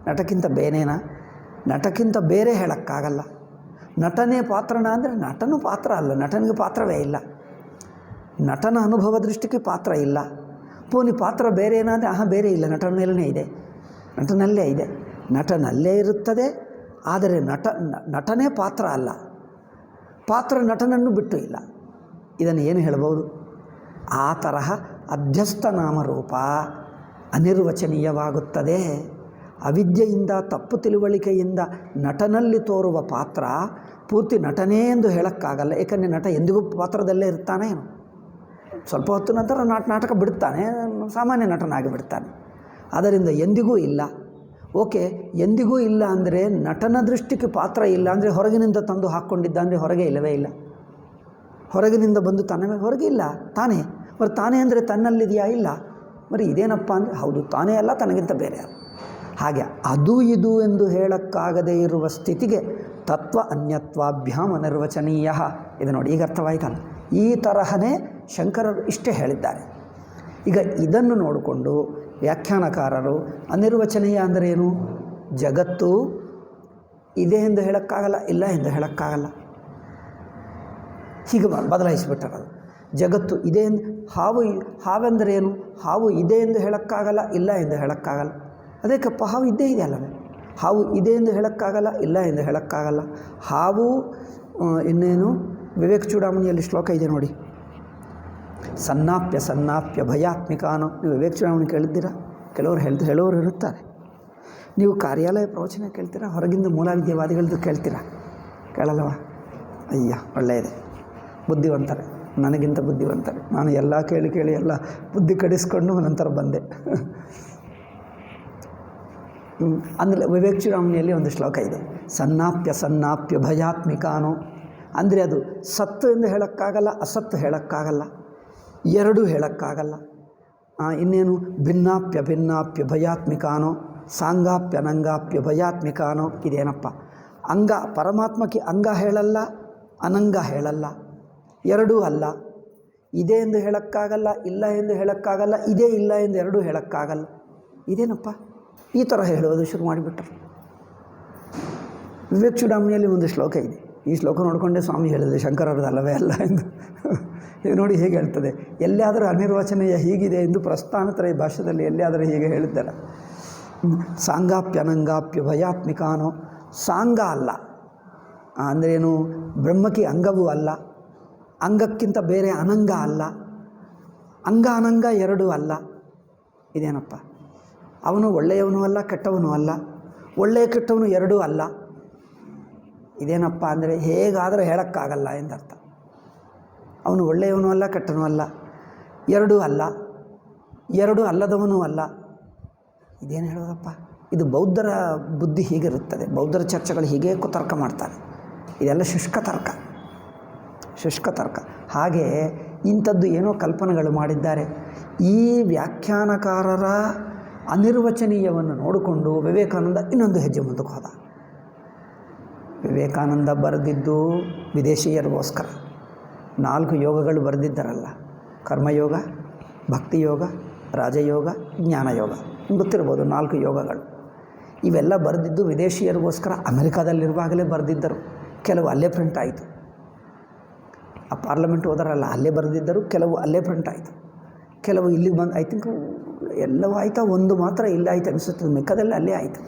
ನಟಕ್ಕಿಂತ ಬೇರೆನಾ? ನಟಕ್ಕಿಂತ ಬೇರೆ ಹೇಳೋಕ್ಕಾಗಲ್ಲ. ನಟನೇ ಪಾತ್ರನ ಅಂದರೆ ನಟನೂ ಪಾತ್ರ ಅಲ್ಲ, ನಟನಿಗೆ ಪಾತ್ರವೇ ಇಲ್ಲ. ನಟನ ಅನುಭವ ದೃಷ್ಟಿಗೆ ಪಾತ್ರ ಇಲ್ಲ. ಪೂನಿ ಪಾತ್ರ ಬೇರೆ ಏನಾದರೆ ಬೇರೆ ಇಲ್ಲ, ನಟನ ಮೇಲೇ ಇದೆ, ನಟನಲ್ಲೇ ಇದೆ, ನಟನಲ್ಲೇ ಇರುತ್ತದೆ. ಆದರೆ ನಟನೇ ಪಾತ್ರ ಅಲ್ಲ, ಪಾತ್ರ ನಟನನ್ನು ಬಿಟ್ಟು ಇಲ್ಲ. ಇದನ್ನು ಏನು ಹೇಳ್ಬೋದು? ಆ ತರಹ ಅಧ್ಯಸ್ಥ ನಾಮರೂಪ ಅನಿರ್ವಚನೀಯವಾಗುತ್ತದೆ. ಅವಿದ್ಯೆಯಿಂದ, ತಪ್ಪು ತಿಳುವಳಿಕೆಯಿಂದ ನಟನಲ್ಲಿ ತೋರುವ ಪಾತ್ರ ಪೂರ್ತಿ ನಟನೇ ಎಂದು ಹೇಳೋಕ್ಕಾಗಲ್ಲ. ಏಕೆಂದರೆ ನಟ ಎಂದಿಗೂ ಪಾತ್ರದಲ್ಲೇ ಇರ್ತಾನೆ. ಸ್ವಲ್ಪ ಹೊತ್ತು ನಂತರ ನಾಟಕ ಬಿಡ್ತಾನೆ, ಸಾಮಾನ್ಯ ನಟನಾಗಿ ಬಿಡ್ತಾನೆ. ಅದರಿಂದ ಎಂದಿಗೂ ಇಲ್ಲ. ಓಕೆ, ಎಂದಿಗೂ ಇಲ್ಲ ಅಂದರೆ ನಟನ ದೃಷ್ಟಿಗೆ ಪಾತ್ರ ಇಲ್ಲ ಅಂದರೆ ಹೊರಗಿನಿಂದ ತಂದು ಹಾಕ್ಕೊಂಡಿದ್ದ ಅಂದರೆ ಹೊರಗೆ ಇಲ್ಲವೇ ಇಲ್ಲ. ಹೊರಗಿನಿಂದ ಬಂದು ತನ್ನ ಹೊರಗೆ ಇಲ್ಲ, ತಾನೇ. మరి ತಾನೇ ಅಂದರೆ ತನ್ನಲ್ಲಿದೆಯಾ? ಇಲ್ಲ. మరి ಇದೇನಪ್ಪ ಅಂದರೆ ಹೌದು, ತಾನೇ ಅಲ್ಲ, ತನಗಿಂತ ಬೇರೆ ಅಲ್ಲ. ಹಾಗೆ ಅದು ಇದು ಎಂದು ಹೇಳಕ್ಕಾಗದೇ ಇರುವ ಸ್ಥಿತಿಗೆ ತತ್ವ ಅನ್ಯತ್ವಾಭ್ಯಾಮ್ ಅನಿರ್ವಚನೀಯ. ಇದು ನೋಡಿ, ಈಗ ಅರ್ಥವಾಯ್ತಲ್ಲ. ಈ ತರಹನೇ ಶಂಕರರು ಇಷ್ಟೇ ಹೇಳಿದ್ದಾರೆ. ಈಗ ಇದನ್ನು ನೋಡಿಕೊಂಡು ವ್ಯಾಖ್ಯಾನಕಾರರು ಅನಿರ್ವಚನೀಯ ಅಂದರೆ ಏನು? ಜಗತ್ತು ಇದೆ ಎಂದು ಹೇಳೋಕ್ಕಾಗಲ್ಲ, ಇಲ್ಲ ಎಂದು ಹೇಳೋಕ್ಕಾಗಲ್ಲ, ಹೀಗೆ ಬದಲಾಯಿಸಿಬಿಟ್ಟರು. ಜಗತ್ತು ಇದೆ ಎಂದು ಹಾವೆಂದರೆ ಏನು? ಹಾವು ಇದೆ ಎಂದು ಹೇಳೋಕ್ಕಾಗಲ್ಲ, ಇಲ್ಲ ಎಂದು ಹೇಳೋಕ್ಕಾಗಲ್ಲ. ಅದಕ್ಕಪ್ಪ ಹಾವು ಇದ್ದೇ ಇದೆ ಅಲ್ಲವೇ? ಹಾವು ಇದೆ ಎಂದು ಹೇಳೋಕ್ಕಾಗಲ್ಲ, ಇಲ್ಲ ಎಂದು ಹೇಳೋಕ್ಕಾಗಲ್ಲ. ಹಾವು ಇನ್ನೇನು ವಿವೇಕ ಚೂಡಾಮಣಿಯಲ್ಲಿ ಶ್ಲೋಕ ಇದೆ ನೋಡಿ, ಸನ್ನಾಪ್ಯ ಭಯಾತ್ಮಿಕಾನೋ. ನೀವು ವಿವೇಕ ಚೂಡಾಮಣಿ ಕೇಳಿದ್ದೀರಾ? ಹೇಳೋರು ಇರುತ್ತಾರೆ. ನೀವು ಕಾರ್ಯಾಲಯ ಪ್ರವಚನ ಕೇಳ್ತೀರಾ? ಹೊರಗಿಂದ ಮೂಲವಿದ್ಯವಾದಿಗಳದ್ದು ಕೇಳ್ತೀರಾ? ಕೇಳಲ್ಲವ? ಅಯ್ಯ, ಒಳ್ಳೆಯದೇ, ಬುದ್ಧಿವಂತರೆ, ನನಗಿಂತ ಬುದ್ಧಿವಂತರೆ. ನಾನು ಎಲ್ಲ ಕೇಳಿ ಎಲ್ಲ ಬುದ್ಧಿ ಕಡಿಸ್ಕೊಂಡು ನಂತರ ಬಂದೆ. ಅಂದರೆ ವಿವೇಕ ಚೂಡಾಮಣಿಯಲ್ಲಿ ಒಂದು ಶ್ಲೋಕ ಇದೆ, ಸನ್ನಾಪ್ಯ ಭಯಾತ್ಮಿಕಾನೋ. ಅಂದರೆ ಅದು ಸತ್ತು ಎಂದು ಹೇಳೋಕ್ಕಾಗಲ್ಲ, ಅಸತ್ತು ಹೇಳೋಕ್ಕಾಗಲ್ಲ, ಎರಡೂ ಹೇಳೋಕ್ಕಾಗಲ್ಲ. ಇನ್ನೇನು ಭಿನ್ನಾಪ್ಯ ಭಯಾತ್ಮಿಕಾನೋ, ಸಾಂಗಾಪ್ಯ ಭಯಾತ್ಮಿಕಾನೋ. ಇದೇನಪ್ಪ? ಅಂಗ, ಪರಮಾತ್ಮಕ್ಕೆ ಅಂಗ ಹೇಳಲ್ಲ, ಅನಂಗ ಹೇಳಲ್ಲ, ಎರಡೂ ಅಲ್ಲ. ಇದೆ ಎಂದು ಹೇಳೋಕ್ಕಾಗಲ್ಲ, ಇಲ್ಲ ಎಂದು ಹೇಳೋಕ್ಕಾಗಲ್ಲ, ಇದೇ ಇಲ್ಲ ಎಂದು ಎರಡೂ ಹೇಳೋಕ್ಕಾಗಲ್ಲ. ಇದೇನಪ್ಪ? ಈ ಥರ ಹೇಳೋದು ಶುರು ಮಾಡಿಬಿಟ್ರು. ವಿವೇಕ ಚೂಡಾಮಣಿಯಲ್ಲಿ ಒಂದು ಶ್ಲೋಕ ಇದೆ. ಈ ಶ್ಲೋಕ ನೋಡಿಕೊಂಡೇ ಸ್ವಾಮಿ ಹೇಳಿದೆ, ಶಂಕರರದ್ದು ಅಲ್ಲವೇ ಅಲ್ಲ ಎಂದು. ಇದು ನೋಡಿ ಹೇಗೆ ಹೇಳ್ತದೆ. ಎಲ್ಲಿಯಾದರೂ ಅನಿರ್ವಚನೀಯ ಹೀಗಿದೆ ಎಂದು ಪ್ರಸ್ಥಾನತ್ರಯ ಭಾಷ್ಯದಲ್ಲಿ ಎಲ್ಲಿಯಾದರೂ ಹೀಗೆ ಹೇಳಿದ್ದಾರೆ. ಸಾಂಗಾಪ್ಯ ಭಯಾತ್ಮಿಕಾನೋ. ಸಾಂಗ ಅಲ್ಲ ಅಂದ್ರೇನು? ಬ್ರಹ್ಮಕ್ಕೆ ಅಂಗವೂ ಅಲ್ಲ, ಅಂಗಕ್ಕಿಂತ ಬೇರೆ ಅನಂಗ ಅಲ್ಲ, ಅಂಗ ಅನಂಗ ಎರಡೂ ಅಲ್ಲ. ಇದೇನಪ್ಪ? ಅವನು ಒಳ್ಳೆಯವನೂ ಅಲ್ಲ, ಕೆಟ್ಟವನೂ ಅಲ್ಲ, ಒಳ್ಳೆಯ ಕೆಟ್ಟವನು ಎರಡೂ ಅಲ್ಲ. ಇದೇನಪ್ಪ ಅಂದರೆ ಹೇಗಾದರೂ ಹೇಳೋಕ್ಕಾಗಲ್ಲ ಎಂದರ್ಥ. ಅವನು ಒಳ್ಳೆಯವನೂ ಅಲ್ಲ, ಕೆಟ್ಟನೂ ಅಲ್ಲ, ಎರಡೂ ಅಲ್ಲ, ಎರಡೂ ಅಲ್ಲದವನೂ ಅಲ್ಲ. ಇದೇನು ಹೇಳೋದಪ್ಪ? ಇದು ಬೌದ್ಧರ ಬುದ್ಧಿ ಹೀಗಿರುತ್ತದೆ. ಬೌದ್ಧರ ಚರ್ಚೆಗಳು ಹೀಗೇ ತರ್ಕ ಮಾಡ್ತಾರೆ. ಇದೆಲ್ಲ ಶುಷ್ಕ ತರ್ಕ. ಹಾಗೆ ಇಂಥದ್ದು ಏನೋ ಕಲ್ಪನೆಗಳು ಮಾಡಿದ್ದಾರೆ. ಈ ವ್ಯಾಖ್ಯಾನಕಾರರ ಅನಿರ್ವಚನೀಯವನ್ನು ನೋಡಿಕೊಂಡು ವಿವೇಕಾನಂದ ಇನ್ನೊಂದು ಹೆಜ್ಜೆ ಮುಂದಕ್ಕೆ ಹೋದ. ವಿವೇಕಾನಂದ ಬರೆದಿದ್ದು ವಿದೇಶಿಯರಿಗೋಸ್ಕರ. 4 ಯೋಗಗಳು ಬರೆದಿದ್ದಾರಲ್ಲ, ಕರ್ಮಯೋಗ, ಭಕ್ತಿಯೋಗ, ರಾಜಯೋಗ, ಜ್ಞಾನಯೋಗ. ನಿಮ್ಗೆ ಗೊತ್ತಿರ್ಬೋದು 4 ಯೋಗಗಳು. ಇವೆಲ್ಲ ಬರೆದಿದ್ದು ವಿದೇಶಿಯರಿಗೋಸ್ಕರ. ಅಮೆರಿಕಾದಲ್ಲಿರುವಾಗಲೇ ಬರೆದಿದ್ದರು. ಕೆಲವು ಅಲ್ಲೇ ಪ್ರಿಂಟ್ ಆಯಿತು. ಆ ಪಾರ್ಲಿಮೆಂಟ್ ಹೋದರಲ್ಲ ಅಲ್ಲೇ ಬರೆದಿದ್ದರು, ಕೆಲವು ಅಲ್ಲೇ ಪ್ರಿಂಟ್ ಆಯಿತು, ಕೆಲವು ಇಲ್ಲಿಗೆ ಬಂದು. ಐ ಥಿಂಕ್ ಎಲ್ಲವೂ ಆಯಿತಾ, ಒಂದು ಮಾತ್ರ ಇಲ್ಲ ಆಯ್ತು ಅನಿಸುತ್ತದೆ, ಮಿಕ್ಕದೆಲ್ಲ ಅಲ್ಲೇ ಆಯಿತು.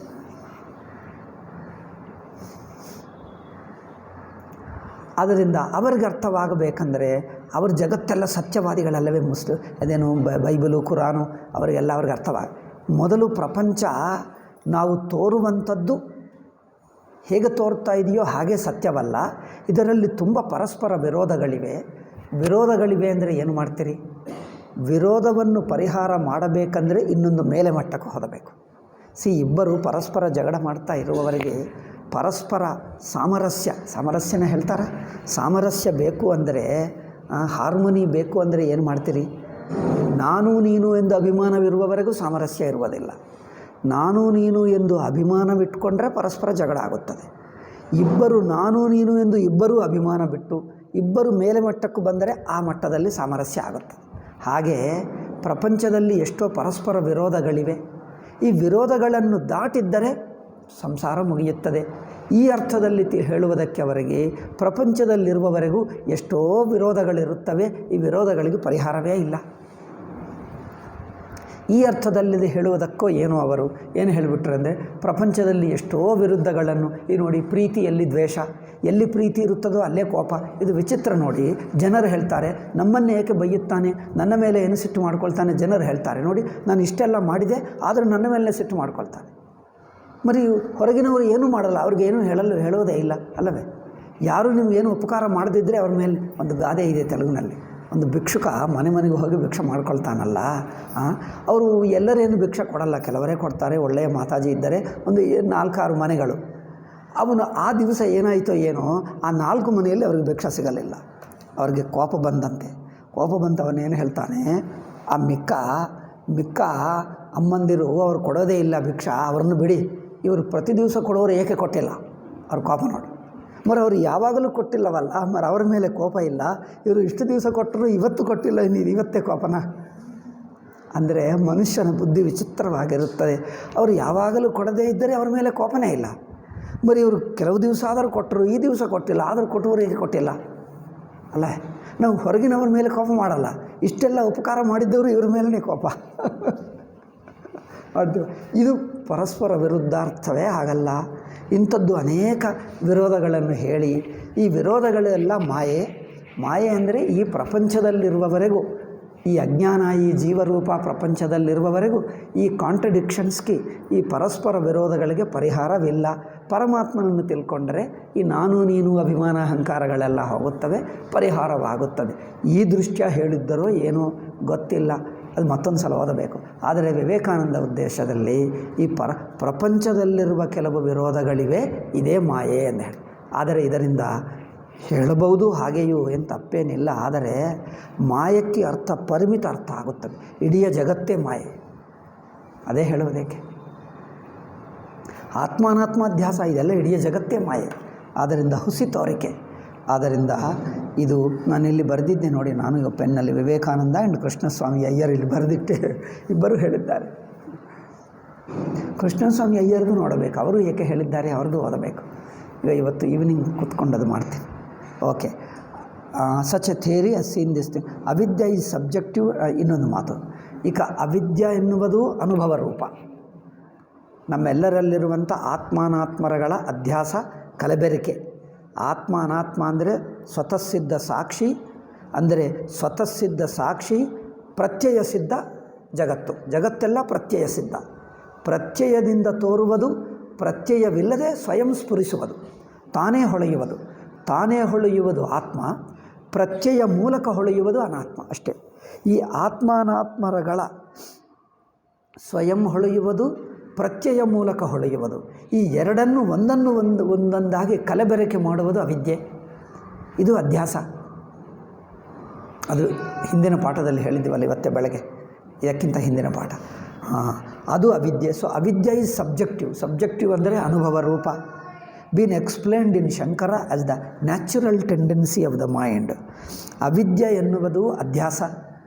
ಆದ್ದರಿಂದ ಅವರಿಗೆ ಅರ್ಥವಾಗಬೇಕಂದ್ರೆ ಅವ್ರ ಜಗತ್ತೆಲ್ಲ ಸತ್ಯವಾದಿಗಳಲ್ಲವೇ ಅದೇನು ಬೈಬಲು ಕುರಾನು ಅವರಿಗೆಲ್ಲ ಅವ್ರಿಗೆ ಅರ್ಥವಾಗ. ಮೊದಲು ಪ್ರಪಂಚ ನಾವು ತೋರುವಂಥದ್ದು ಹೇಗೆ ತೋರ್ತಾ ಇದೆಯೋ ಹಾಗೆ ಸತ್ಯವಲ್ಲ. ಇದರಲ್ಲಿ ತುಂಬ ಪರಸ್ಪರ ವಿರೋಧಗಳಿವೆ ಅಂದರೆ ಏನು ಮಾಡ್ತೀರಿ? ವಿರೋಧವನ್ನು ಪರಿಹಾರ ಮಾಡಬೇಕಂದ್ರೆ ಇನ್ನೊಂದು ಮೇಲೆ ಮಟ್ಟಕ್ಕೆ ಹೋಗಬೇಕು. ಇಬ್ಬರು ಪರಸ್ಪರ ಜಗಳ ಮಾಡ್ತಾ ಇರುವವರಿಗೆ ಪರಸ್ಪರ ಸಾಮರಸ್ಯನ ಹೇಳ್ತಾರೆ. ಸಾಮರಸ್ಯ ಬೇಕು ಅಂದರೆ, ಹಾರ್ಮೋನಿ ಬೇಕು ಅಂದರೆ ಏನು ಮಾಡ್ತೀರಿ? ನಾನು ನೀನು ಎಂದು ಅಭಿಮಾನವಿರುವವರೆಗೂ ಸಾಮರಸ್ಯ ಇರುವುದಿಲ್ಲ. ನಾನು ನೀನು ಎಂದು ಅಭಿಮಾನವಿಟ್ಕೊಂಡ್ರೆ ಪರಸ್ಪರ ಜಗಳ ಆಗುತ್ತದೆ. ಇಬ್ಬರು ನಾನು ನೀನು ಎಂದು ಇಬ್ಬರೂ ಅಭಿಮಾನ ಬಿಟ್ಟು ಇಬ್ಬರು ಮೇಲೆ ಮಟ್ಟಕ್ಕೆ ಬಂದರೆ ಆ ಮಟ್ಟದಲ್ಲಿ ಸಾಮರಸ್ಯ ಆಗುತ್ತದೆ. ಹಾಗೆ ಪ್ರಪಂಚದಲ್ಲಿ ಎಷ್ಟೋ ಪರಸ್ಪರ ವಿರೋಧಗಳಿವೆ. ಈ ವಿರೋಧಗಳನ್ನು ದಾಟಿದ್ದರೆ ಸಂಸಾರ ಮುಗಿಯುತ್ತದೆ. ಈ ಅರ್ಥದಲ್ಲಿ ಹೇಳುವುದಕ್ಕೆ ಅವರಿಗೆ ಪ್ರಪಂಚದಲ್ಲಿರುವವರೆಗೂ ಎಷ್ಟೋ ವಿರೋಧಗಳಿರುತ್ತವೆ. ಈ ವಿರೋಧಗಳಿಗೆ ಪರಿಹಾರವೇ ಇಲ್ಲ. ಈ ಅರ್ಥದಲ್ಲಿ ಹೇಳುವುದಕ್ಕೋ ಏನೋ ಅವರು ಏನು ಹೇಳಿಬಿಟ್ರು ಅಂದರೆ, ಪ್ರಪಂಚದಲ್ಲಿ ಎಷ್ಟೋ ವಿರುದ್ಧಗಳನ್ನು ನೋಡಿ, ಪ್ರೀತಿಯಲ್ಲಿ ದ್ವೇಷ, ಎಲ್ಲಿ ಪ್ರೀತಿ ಇರುತ್ತದೋ ಅಲ್ಲೇ ಕೋಪ. ಇದು ವಿಚಿತ್ರ ನೋಡಿ. ಜನರು ಹೇಳ್ತಾರೆ ನಮ್ಮನ್ನೇ ಏಕೆ ಬೈಯುತ್ತಾನೆ, ನನ್ನ ಮೇಲೆ ಏನು ಸಿಟ್ಟು ಮಾಡ್ಕೊಳ್ತಾನೆ. ಜನರು ಹೇಳ್ತಾರೆ ನೋಡಿ, ನಾನು ಇಷ್ಟೆಲ್ಲ ಮಾಡಿದೆ ಆದರೂ ನನ್ನ ಮೇಲೆ ಸಿಟ್ಟು ಮಾಡ್ಕೊಳ್ತಾನೆ. ಮರಿ ಹೊರಗಿನವರು ಏನೂ ಮಾಡಲ್ಲ, ಅವ್ರಿಗೇನು ಹೇಳೋದೇ ಇಲ್ಲ ಅಲ್ಲವೇ? ಯಾರು ನಿಮಗೇನು ಉಪಕಾರ ಮಾಡದಿದ್ದರೆ ಅವ್ರ ಮೇಲೆ ಒಂದು ಗಾದೆ ಇದೆ ತೆಲುಗಿನಲ್ಲಿ. ಒಂದು ಭಿಕ್ಷುಕ ಮನೆಗೆ ಹೋಗಿ ಭಿಕ್ಷೆ ಮಾಡ್ಕೊಳ್ತಾನಲ್ಲ, ಅವರು ಎಲ್ಲರೇನು ಭಿಕ್ಷೆ ಕೊಡಲ್ಲ, ಕೆಲವರೇ ಕೊಡ್ತಾರೆ. ಒಳ್ಳೆಯ ಮಾತಾಜಿ ಇದ್ದರೆ ಒಂದು 4-6 ಮನೆಗಳು. ಅವನು ಆ ದಿವಸ ಏನಾಯಿತೋ ಏನೋ, ಆ 4 ಮನೆಯಲ್ಲಿ ಅವ್ರಿಗೆ ಭಿಕ್ಷೆ ಸಿಗಲಿಲ್ಲ. ಅವ್ರಿಗೆ ಕೋಪ ಬಂದಂತೆ. ಕೋಪ ಬಂತ ಅವನೇನು ಹೇಳ್ತಾನೆ, ಆ ಮಿಕ್ಕ ಅಮ್ಮಂದಿರು ಅವ್ರು ಕೊಡೋದೇ ಇಲ್ಲ ಭಿಕ್ಷಾ, ಅವ್ರನ್ನು ಬಿಡಿ, ಇವರು ಪ್ರತಿ ದಿವಸ ಕೊಡೋರು ಏಕೆ ಕೊಟ್ಟಿಲ್ಲ? ಅವ್ರ ಕೋಪ ನೋಡಿ. ಅವ್ರು ಯಾವಾಗಲೂ ಕೊಟ್ಟಿಲ್ಲವಲ್ಲ, ಅವ್ರ ಮೇಲೆ ಕೋಪ ಇಲ್ಲ. ಇವರು ಇಷ್ಟು ದಿವಸ ಕೊಟ್ಟರು, ಇವತ್ತು ಕೊಟ್ಟಿಲ್ಲ, ನೀನು ಇವತ್ತೇ ಕೋಪನ? ಅಂದರೆ ಮನುಷ್ಯನ ಬುದ್ಧಿ ವಿಚಿತ್ರವಾಗಿರುತ್ತದೆ. ಅವರು ಯಾವಾಗಲೂ ಕೊಡದೇ ಇದ್ದರೆ ಅವ್ರ ಮೇಲೆ ಕೋಪನೇ ಇಲ್ಲ. ಇವರು ಕೆಲವು ದಿವಸ ಆದರೂ ಕೊಟ್ಟರು, ಈ ದಿವಸ ಕೊಟ್ಟಿಲ್ಲ, ಆದರೂ ಕೊಟ್ಟವರು ಏಕೆ ಕೊಟ್ಟಿಲ್ಲ ಅಲ್ಲ? ನಾವು ಹೊರಗಿನವ್ರ ಮೇಲೆ ಕೋಪ ಮಾಡಲ್ಲ, ಇಷ್ಟೆಲ್ಲ ಉಪಕಾರ ಮಾಡಿದ್ದವರು ಇವ್ರ ಮೇಲೇ ಕೋಪ ಮಾಡ್ತೀವಿ. ಇದು ಪರಸ್ಪರ ವಿರುದ್ಧಾರ್ಥವೇ ಆಗಲ್ಲ. ಇಂಥದ್ದು ಅನೇಕ ವಿರೋಧಗಳನ್ನು ಹೇಳಿ, ಈ ವಿರೋಧಗಳೆಲ್ಲ ಮಾಯೆ ಅಂದರೆ ಈ ಪ್ರಪಂಚದಲ್ಲಿರುವವರೆಗೂ, ಈ ಅಜ್ಞಾನ, ಈ ಜೀವರೂಪ ಪ್ರಪಂಚದಲ್ಲಿರುವವರೆಗೂ ಈ ಕಾಂಟ್ರಡಿಕ್ಷನ್ಸ್ಗೆ, ಈ ಪರಸ್ಪರ ವಿರೋಧಗಳಿಗೆ ಪರಿಹಾರವಿಲ್ಲ. ಪರಮಾತ್ಮನನ್ನು ತಿಳ್ಕೊಂಡರೆ ಈ ನಾನು ನೀನು ಅಭಿಮಾನ ಅಹಂಕಾರಗಳೆಲ್ಲ ಹೋಗುತ್ತವೆ, ಪರಿಹಾರವಾಗುತ್ತದೆ. ಈ ದೃಷ್ಟ್ಯ ಹೇಳಿದ್ದರೋ ಏನೋ ಗೊತ್ತಿಲ್ಲ, ಅದು ಮತ್ತೊಂದು ಸಲ ಓದಬೇಕು. ಆದರೆ ವಿವೇಕಾನಂದ ಉದ್ದೇಶದಲ್ಲಿ ಈ ಪ್ರಪಂಚದಲ್ಲಿರುವ ಕೆಲವು ವಿರೋಧಗಳಿವೆ, ಇದೇ ಮಾಯೆ ಎಂದು ಹೇಳಿ. ಆದರೆ ಇದರಿಂದ ಹೇಳಬಹುದು, ಹಾಗೆಯೂ ಏನು ತಪ್ಪೇನಿಲ್ಲ. ಆದರೆ ಮಾಯಕ್ಕೆ ಪರಿಮಿತ ಅರ್ಥ ಆಗುತ್ತದೆ. ಇಡೀ ಜಗತ್ತೇ ಮಾಯೆ, ಅದೇ ಹೇಳುವುದಕ್ಕೆ. ಆತ್ಮಾನಾತ್ಮಾಧ್ಯಾಸ ಇದೆಲ್ಲ ಇಡೀ ಜಗತ್ತೇ ಮಾಯೆ. ಆದ್ದರಿಂದ ಹುಸಿ ತೋರಿಕೆ. ಆದ್ದರಿಂದ ಇದು ನಾನಿಲ್ಲಿ ಬರೆದಿದ್ದೆ ನೋಡಿ, ನಾನು ಈಗ ಪೆನ್ನಲ್ಲಿ ವಿವೇಕಾನಂದ ಆ್ಯಂಡ್ ಕೃಷ್ಣಸ್ವಾಮಿ ಅಯ್ಯರ್ ಇಲ್ಲಿ ಬರೆದಿಟ್ಟೆ. ಇಬ್ಬರು ಹೇಳಿದ್ದಾರೆ. ಕೃಷ್ಣಸ್ವಾಮಿ ಅಯ್ಯರ್ದು ನೋಡಬೇಕು, ಅವರು ಏಕೆ ಹೇಳಿದ್ದಾರೆ ಅವ್ರದ್ದು ಓದಬೇಕು. ಇವತ್ತು ಈವ್ನಿಂಗ್ ಕೂತ್ಕೊಂಡದು ಮಾಡ್ತೀನಿ. Okay, such a theory us scene this thing. ಅವಿದ್ಯೆ ಈಸ್ ಸಬ್ಜೆಕ್ಟಿವ್. ಇನ್ನೊಂದು ಮಾತು, ಈಗ ಅವಿದ್ಯೆ ಎನ್ನುವುದು ಅನುಭವ ರೂಪ. ನಮ್ಮೆಲ್ಲರಲ್ಲಿರುವಂಥ ಆತ್ಮಾನಾತ್ಮರಗಳ ಅಧ್ಯಾಸ, ಕಲಬೆರಕೆ. ಆತ್ಮ ಅನಾತ್ಮ ಅಂದರೆ ಸ್ವತಃ ಸಿದ್ಧ ಸಾಕ್ಷಿ, ಅಂದರೆ ಸ್ವತಃ ಸಿದ್ಧ ಸಾಕ್ಷಿ, ಪ್ರತ್ಯಯ ಸಿದ್ಧ ಜಗತ್ತು. ಜಗತ್ತೆಲ್ಲ ಪ್ರತ್ಯಯ ಸಿದ್ಧ. ಪ್ರತ್ಯಯದಿಂದ ತೋರುವುದು, ಪ್ರತ್ಯಯವಿಲ್ಲದೆ ಸ್ವಯಂ ಸ್ಫುರಿಸುವುದು, ತಾನೇ ಹೊಳೆಯುವುದು ಆತ್ಮ, ಪ್ರತ್ಯಯ ಮೂಲಕ ಹೊಳೆಯುವುದು ಅನಾತ್ಮ. ಅಷ್ಟೇ. ಈ ಆತ್ಮಾನಾತ್ಮರಗಳ ಸ್ವಯಂ ಹೊಳೆಯುವುದು, ಪ್ರತ್ಯಯ ಮೂಲಕ ಹೊಳೆಯುವುದು, ಈ ಎರಡನ್ನು ಒಂದೊಂದಾಗಿ ಕಲಬೆರಕೆ ಮಾಡುವುದು ಅವಿದ್ಯೆ. ಇದು ಅಧ್ಯಾಸ. ಅದು ಹಿಂದಿನ ಪಾಠದಲ್ಲಿ ಹೇಳಿದ್ದೀವಲ್ಲ ಇವತ್ತೇ ಬೆಳಗ್ಗೆ, ಇದಕ್ಕಿಂತ ಹಿಂದಿನ ಪಾಠ. ಅದು ಅವಿದ್ಯೆ. ಸೊ ಅವಿದ್ಯೆ ಈಸ್ ಸಬ್ಜೆಕ್ಟಿವ್ ಅಂದರೆ ಅನುಭವ ರೂಪ. Been explained in Shankara as the natural tendency of the mind. ಅವಿದ್ಯೆ ಎನ್ನುವುದು ಅಧ್ಯಾಸ.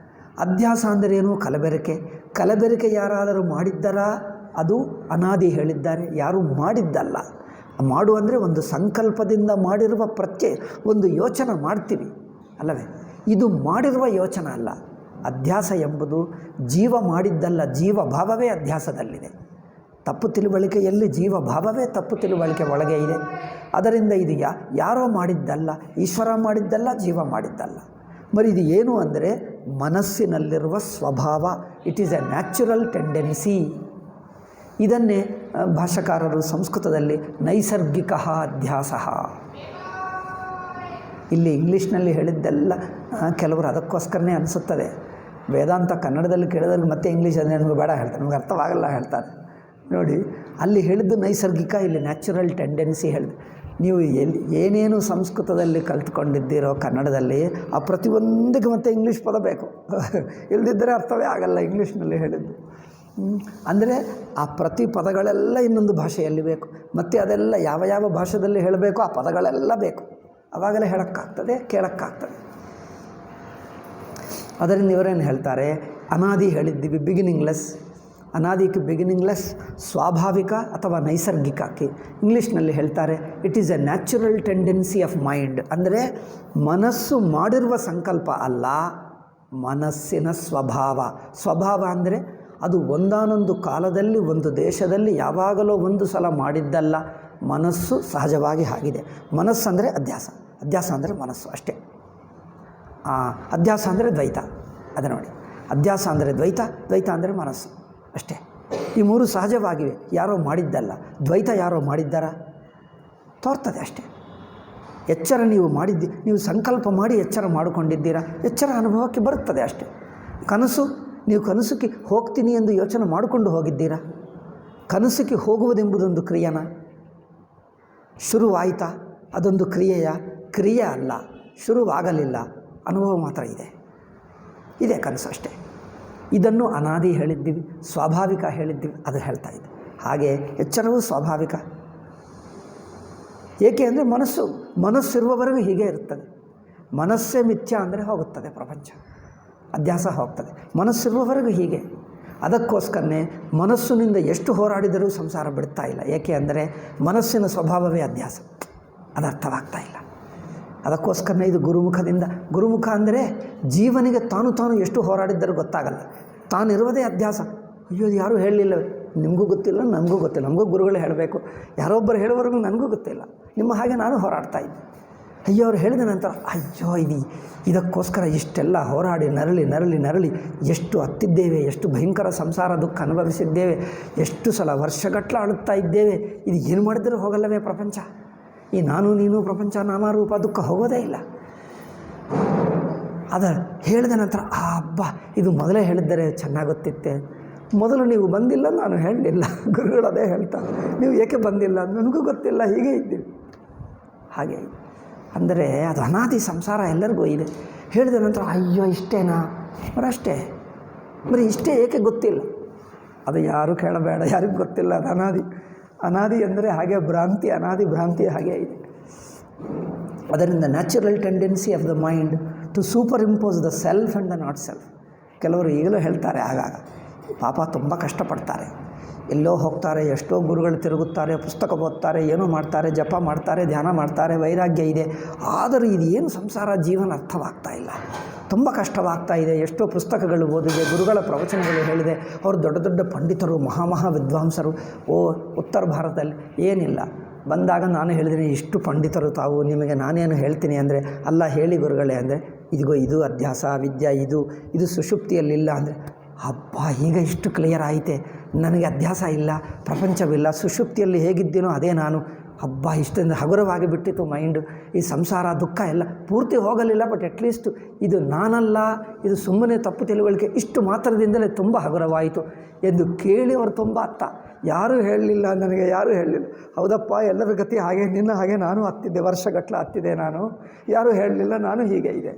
ಅಧ್ಯಾಸ ಅಂದರೇನು? ಕಲಬೆರಕೆ. ಕಲಬೆರಕೆ ಯಾರಾದರೂ ಮಾಡಿದ್ದರಾ? ಅದು ಅನಾದಿ ಹೇಳಿದ್ದಾರೆ, ಯಾರೂ ಮಾಡಿದ್ದಲ್ಲ. ಮಾಡು ಅಂದರೆ ಒಂದು ಸಂಕಲ್ಪದಿಂದ ಮಾಡಿರುವ ಪ್ರತ್ಯಯ, ಒಂದು ಯೋಚನೆ ಮಾಡ್ತೀವಿ ಅಲ್ಲವೇ? ಇದು ಮಾಡಿರುವ ಯೋಚನೆ ಅಲ್ಲ. ಅಧ್ಯಾಸ ಎಂಬುದು ಜೀವ ಮಾಡಿದ್ದಲ್ಲ, ಜೀವಭಾವವೇ ಅಧ್ಯಾಸದಲ್ಲಿದೆ. ತಪ್ಪು ತಿಳುವಳಿಕೆಯಲ್ಲಿ ಜೀವಭಾವವೇ ತಪ್ಪು ತಿಳುವಳಿಕೆ ಒಳಗೆ ಇದೆ. ಅದರಿಂದ ಇದು ಯಾರೋ ಮಾಡಿದ್ದಲ್ಲ, ಈಶ್ವರ ಮಾಡಿದ್ದಲ್ಲ, ಜೀವ ಮಾಡಿದ್ದಲ್ಲ. మరి ಇದು ಏನು ಅಂದರೆ ಮನಸ್ಸಿನಲ್ಲಿರುವ ಸ್ವಭಾವ. It is a natural tendency. ಇದನ್ನೇ ಭಾಷಾಕಾರರು ಸಂಸ್ಕೃತದಲ್ಲಿ ನೈಸರ್ಗಿಕ ಅಧ್ಯಾಸ. ಇಲ್ಲಿ ಇಂಗ್ಲೀಷ್ನಲ್ಲಿ ಹೇಳಿದ್ದೆಲ್ಲ ಕೆಲವರು ಅದಕ್ಕೋಸ್ಕರನೇ ಅನಿಸುತ್ತದೆ. ವೇದಾಂತ ಕನ್ನಡದಲ್ಲಿ ಕೇಳಿದ್ರೆ ಮತ್ತೆ ಇಂಗ್ಲೀಷ್ ಅಂದರೆ ನಮಗೆ ಬೇಡ ಹೇಳ್ತಾರೆ, ನಮಗೆ ಅರ್ಥವಾಗಲ್ಲ ಹೇಳ್ತಾರೆ. ನೋಡಿ, ಅಲ್ಲಿ ಹೇಳಿದ್ದು ನೈಸರ್ಗಿಕ, ಇಲ್ಲಿ ನ್ಯಾಚುರಲ್ ಟೆಂಡೆನ್ಸಿ ಹೇಳಿದೆ. ನೀವು ಏನೇನು ಸಂಸ್ಕೃತದಲ್ಲಿ ಕಲ್ತ್ಕೊಂಡಿದ್ದೀರೋ ಕನ್ನಡದಲ್ಲಿ ಆ ಪ್ರತಿಯೊಂದಕ್ಕೆ ಮತ್ತೆ ಇಂಗ್ಲೀಷ್ ಪದ ಬೇಕು. ಇಲ್ಲದಿದ್ದರೆ ಅರ್ಥವೇ ಆಗಲ್ಲ ಇಂಗ್ಲೀಷ್ನಲ್ಲಿ ಹೇಳಿದ್ದು. ಅಂದರೆ ಆ ಪ್ರತಿ ಪದಗಳೆಲ್ಲ ಇನ್ನೊಂದು ಭಾಷೆಯಲ್ಲಿ ಬೇಕು. ಮತ್ತು ಅದೆಲ್ಲ ಯಾವ ಯಾವ ಭಾಷೆಯಲ್ಲಿ ಹೇಳಬೇಕು ಆ ಪದಗಳೆಲ್ಲ ಬೇಕು. ಆವಾಗಲೇ ಹೇಳೋಕ್ಕಾಗ್ತದೆ, ಕೇಳೋಕ್ಕಾಗ್ತದೆ. ಅದರಿಂದ ಇವರೇನು ಹೇಳ್ತಾರೆ? ಅನಾದಿ ಹೇಳಿದ್ದೀವಿ, ಬಿಗಿನಿಂಗ್ಲೆಸ್. ಅನಾದಿಕ್ಕೆ ಬಿಗಿನಿಂಗ್ಲೆಸ್, ಸ್ವಾಭಾವಿಕ ಅಥವಾ ನೈಸರ್ಗಿಕಕ್ಕೆ ಇಂಗ್ಲೀಷ್ನಲ್ಲಿ ಹೇಳ್ತಾರೆ it is a natural tendency of mind. ಅಂದರೆ ಮನಸ್ಸು ಮಾಡಿರುವ ಸಂಕಲ್ಪ ಅಲ್ಲ, ಮನಸ್ಸಿನ ಸ್ವಭಾವ. ಸ್ವಭಾವ ಅಂದರೆ ಅದು ಒಂದಾನೊಂದು ಕಾಲದಲ್ಲಿ ಒಂದು ದೇಶದಲ್ಲಿ ಯಾವಾಗಲೂ ಒಂದು ಸಲ ಮಾಡಿದ್ದಲ್ಲ. ಮನಸ್ಸು ಸಹಜವಾಗಿ ಆಗಿದೆ. ಮನಸ್ಸು ಅಂದರೆ ಅಧ್ಯಾಸ, ಅಧ್ಯಾಸ ಅಂದರೆ ಮನಸ್ಸು ಅಷ್ಟೇ. ಅಧ್ಯಾಸ ಅಂದರೆ ದ್ವೈತ. ಅದು ನೋಡಿ, ಅಧ್ಯಾಸ ಅಂದರೆ ದ್ವೈತ, ದ್ವೈತ ಅಂದರೆ ಮನಸ್ಸು ಅಷ್ಟೇ. ಈ ಮೂರು ಸಹಜವಾಗಿವೆ, ಯಾರೋ ಮಾಡಿದ್ದಲ್ಲ. ದ್ವೈತ ಯಾರೋ ಮಾಡಿದ್ದಾರ? ತೋರ್ತದೆ ಅಷ್ಟೇ. ಎಚ್ಚರ ನೀವು ಸಂಕಲ್ಪ ಮಾಡಿ ಎಚ್ಚರ ಮಾಡಿಕೊಂಡಿದ್ದೀರಾ, ಎಚ್ಚರ ಅನುಭವಕ್ಕೆ ಬರುತ್ತದೆ ಅಷ್ಟೇ. ಕನಸು, ನೀವು ಕನಸಿಗೆ ಹೋಗ್ತೀನಿ ಎಂದು ಯೋಚನೆ ಮಾಡಿಕೊಂಡು ಹೋಗಿದ್ದೀರಾ? ಕನಸಿಗೆ ಹೋಗುವುದೆಂಬುದೊಂದು ಕ್ರಿಯೆನ? ಶುರುವಾಯಿತಾ? ಅದೊಂದು ಕ್ರಿಯೆ ಅಲ್ಲ, ಶುರುವಾಗಲಿಲ್ಲ, ಅನುಭವ ಮಾತ್ರ ಇದೆ ಕನಸು ಅಷ್ಟೇ. ಇದನ್ನು ಅನಾದಿ ಹೇಳಿದ್ದೀವಿ, ಸ್ವಾಭಾವಿಕ ಹೇಳಿದ್ದೀವಿ, ಅದು ಹೇಳ್ತಾ ಇದೆ. ಹಾಗೆ ಎಚ್ಚರವೂ ಸ್ವಾಭಾವಿಕ. ಏಕೆ ಅಂದರೆ ಮನಸ್ಸಿರುವವರೆಗೂ ಹೀಗೆ ಇರ್ತದೆ. ಮನಸ್ಸೇ ಮಿಥ್ಯ ಅಂದರೆ ಹೋಗುತ್ತದೆ ಪ್ರಪಂಚ, ಅಧ್ಯಾಸ ಹೋಗ್ತದೆ. ಮನಸ್ಸಿರುವವರೆಗೂ ಹೀಗೆ. ಅದಕ್ಕೋಸ್ಕರನೇ ಮನಸ್ಸಿನಿಂದ ಎಷ್ಟು ಹೋರಾಡಿದರೂ ಸಂಸಾರ ಬಿಡ್ತಾ ಇಲ್ಲ. ಏಕೆ ಅಂದರೆ ಮನಸ್ಸಿನ ಸ್ವಭಾವವೇ ಅಧ್ಯಾಸ, ಅದು ಅರ್ಥವಾಗ್ತಾ ಇಲ್ಲ. ಅದಕ್ಕೋಸ್ಕರನೇ ಇದು ಗುರುಮುಖ ಅಂದರೆ ಜೀವನಿಗೆ ತಾನು ಎಷ್ಟು ಹೋರಾಡಿದ್ದರೂ ಗೊತ್ತಾಗಲ್ಲ. ತಾನಿರುವುದೇ ಅಧ್ಯಾಸ. ಅಯ್ಯೋ ಅದು ಯಾರೂ ಹೇಳಲಿಲ್ಲ, ನಿಮಗೂ ಗೊತ್ತಿಲ್ಲ, ನಮಗೂ ಗೊತ್ತಿಲ್ಲ, ನಮಗೂ ಗುರುಗಳೇ ಹೇಳಬೇಕು. ಯಾರೊಬ್ಬರು ಹೇಳೋವರೆಗೂ ನನಗೂ ಗೊತ್ತಿಲ್ಲ. ನಿಮ್ಮ ಹಾಗೆ ನಾನು ಹೋರಾಡ್ತಾ ಇದ್ದೆ. ಅಯ್ಯೋ ಅವ್ರು ಹೇಳಿದ ನಂತರ ಅಯ್ಯೋ ಇದಕ್ಕೋಸ್ಕರ ಇಷ್ಟೆಲ್ಲ ಹೋರಾಡಿ ನರಳಿ ಎಷ್ಟು ಹತ್ತಿದ್ದೇವೆ, ಎಷ್ಟು ಭಯಂಕರ ಸಂಸಾರ ದುಃಖ ಅನುಭವಿಸಿದ್ದೇವೆ, ಎಷ್ಟು ಸಲ ವರ್ಷಗಟ್ಟಲೆ ಅಳುತ್ತಾ ಇದ್ದೇವೆ. ಇದು ಏನು ಮಾಡಿದರೂ ಹೋಗಲ್ಲವೇ ಪ್ರಪಂಚ? ಈ ನಾನು ನೀನು ಪ್ರಪಂಚ ನಾಮರೂಪ ದುಃಖ ಹೋಗೋದೇ ಇಲ್ಲ. ಅದು ಹೇಳಿದ ನಂತರ ಹಬ್ಬ ಇದು ಮೊದಲೇ ಹೇಳಿದ್ದರೆ ಚೆನ್ನಾಗುತ್ತಿತ್ತೆ. ಮೊದಲು ನೀವು ಬಂದಿಲ್ಲ, ನಾನು ಹೇಳಲಿಲ್ಲ, ಗುರುಗಳು ಅದೇ ಹೇಳ್ತಾರೆ, ನೀವು ಏಕೆ ಬಂದಿಲ್ಲ, ನನಗೂ ಗೊತ್ತಿಲ್ಲ, ಹೀಗೆ ಇದ್ದೀವಿ. ಹಾಗೆ ಅಂದರೆ ಅದು ಅನಾದಿ ಸಂಸಾರ ಎಲ್ಲರಿಗೂ ಇದೆ. ಹೇಳಿದ ನಂತರ ಅಯ್ಯೋ ಇಷ್ಟೇನಾ? ಅಷ್ಟೇ. ಬರೀ ಇಷ್ಟೇ ಏಕೆ ಗೊತ್ತಿಲ್ಲ? ಅದು ಯಾರು ಕೇಳಬೇಡ, ಯಾರಿಗೂ ಗೊತ್ತಿಲ್ಲ. ಅದು ಅನಾದಿ ಅಂದರೆ ಹಾಗೆ ಭ್ರಾಂತಿ, ಅನಾದಿ ಭ್ರಾಂತಿ ಹಾಗೆ ಇದೆ. ಅದರಿಂದ natural tendency of the mind to superimpose the self and the not self. ಕೆಲವರು ಈಗಲೂ ಹೇಳ್ತಾರೆ, ಆಗಾಗ ಪಾಪ ತುಂಬ ಕಷ್ಟಪಡ್ತಾರೆ, ಎಲ್ಲೋ ಹೋಗ್ತಾರೆ, ಎಷ್ಟೋ ಗುರುಗಳು ತಿರುಗುತ್ತಾರೆ, ಪುಸ್ತಕ ಓದ್ತಾರೆ, ಏನೋ ಮಾಡ್ತಾರೆ, ಜಪ ಮಾಡ್ತಾರೆ, ಧ್ಯಾನ ಮಾಡ್ತಾರೆ, ವೈರಾಗ್ಯ ಇದೆ. ಆದರೂ ಇದು ಏನು ಸಂಸಾರ ಜೀವನ ಅರ್ಥವಾಗ್ತಾ ಇಲ್ಲ, ತುಂಬ ಕಷ್ಟವಾಗ್ತಾ ಇದೆ. ಎಷ್ಟೋ ಪುಸ್ತಕಗಳು ಓದಿದೆ, ಗುರುಗಳ ಪ್ರವಚನಗಳು ಹೇಳಿದೆ, ಅವರು ದೊಡ್ಡ ದೊಡ್ಡ ಪಂಡಿತರು, ಮಹಾ ವಿದ್ವಾಂಸರು. ಉತ್ತರ ಭಾರತದಲ್ಲಿ ಏನಿಲ್ಲ. ಬಂದಾಗ ನಾನು ಹೇಳಿದ್ದೀನಿ, ಇಷ್ಟು ಪಂಡಿತರು ತಾವು, ನಿಮಗೆ ನಾನೇನು ಹೇಳ್ತೀನಿ ಅಂದರೆ, ಅಲ್ಲ ಹೇಳಿ ಗುರುಗಳೇ ಅಂದರೆ, ಇದು ಅಧ್ಯಾಸ ವಿದ್ಯೆ, ಇದು ಸುಷುಪ್ತಿಯಲ್ಲಿಲ್ಲ ಅಂದರೆ, ಹಬ್ಬ ಈಗ ಇಷ್ಟು ಕ್ಲಿಯರ್ ಆಯಿತೆ, ನನಗೆ ಅಧ್ಯಾಸ ಇಲ್ಲ, ಪ್ರಪಂಚವಿಲ್ಲ, ಸುಷುಪ್ತಿಯಲ್ಲಿ ಹೇಗಿದ್ದೀನೋ ಅದೇ ನಾನು. ಹಬ್ಬ ಇಷ್ಟೊಂದು ಹಗುರವಾಗಿ ಬಿಟ್ಟಿತ್ತು ಮೈಂಡು. ಈ ಸಂಸಾರ ದುಃಖ ಎಲ್ಲ ಪೂರ್ತಿ ಹೋಗಲಿಲ್ಲ, ಬಟ್ ಅಟ್ಲೀಸ್ಟ್ ಇದು ನಾನಲ್ಲ, ಇದು ಸುಮ್ಮನೆ ತಪ್ಪು ತಿಳುವಳಿಕೆ, ಇಷ್ಟು ಮಾತ್ರದಿಂದಲೇ ತುಂಬ ಹಗುರವಾಯಿತು ಎಂದು ಕೇಳಿ ಅವರು ತುಂಬ ಅತ್ತ. ಯಾರೂ ಹೇಳಲಿಲ್ಲ, ನನಗೆ ಯಾರೂ ಹೇಳಲಿಲ್ಲ. ಹೌದಪ್ಪ, ಎಲ್ಲರ ಗತಿ ಹಾಗೆ, ನಿನ್ನ ಹಾಗೆ ನಾನು ಹತ್ತಿದ್ದೆ, ವರ್ಷಗಟ್ಟಲೆ ಹತ್ತಿದೆ ನಾನು, ಯಾರೂ ಹೇಳಲಿಲ್ಲ, ನಾನು ಹೀಗೆ ಇದೆ.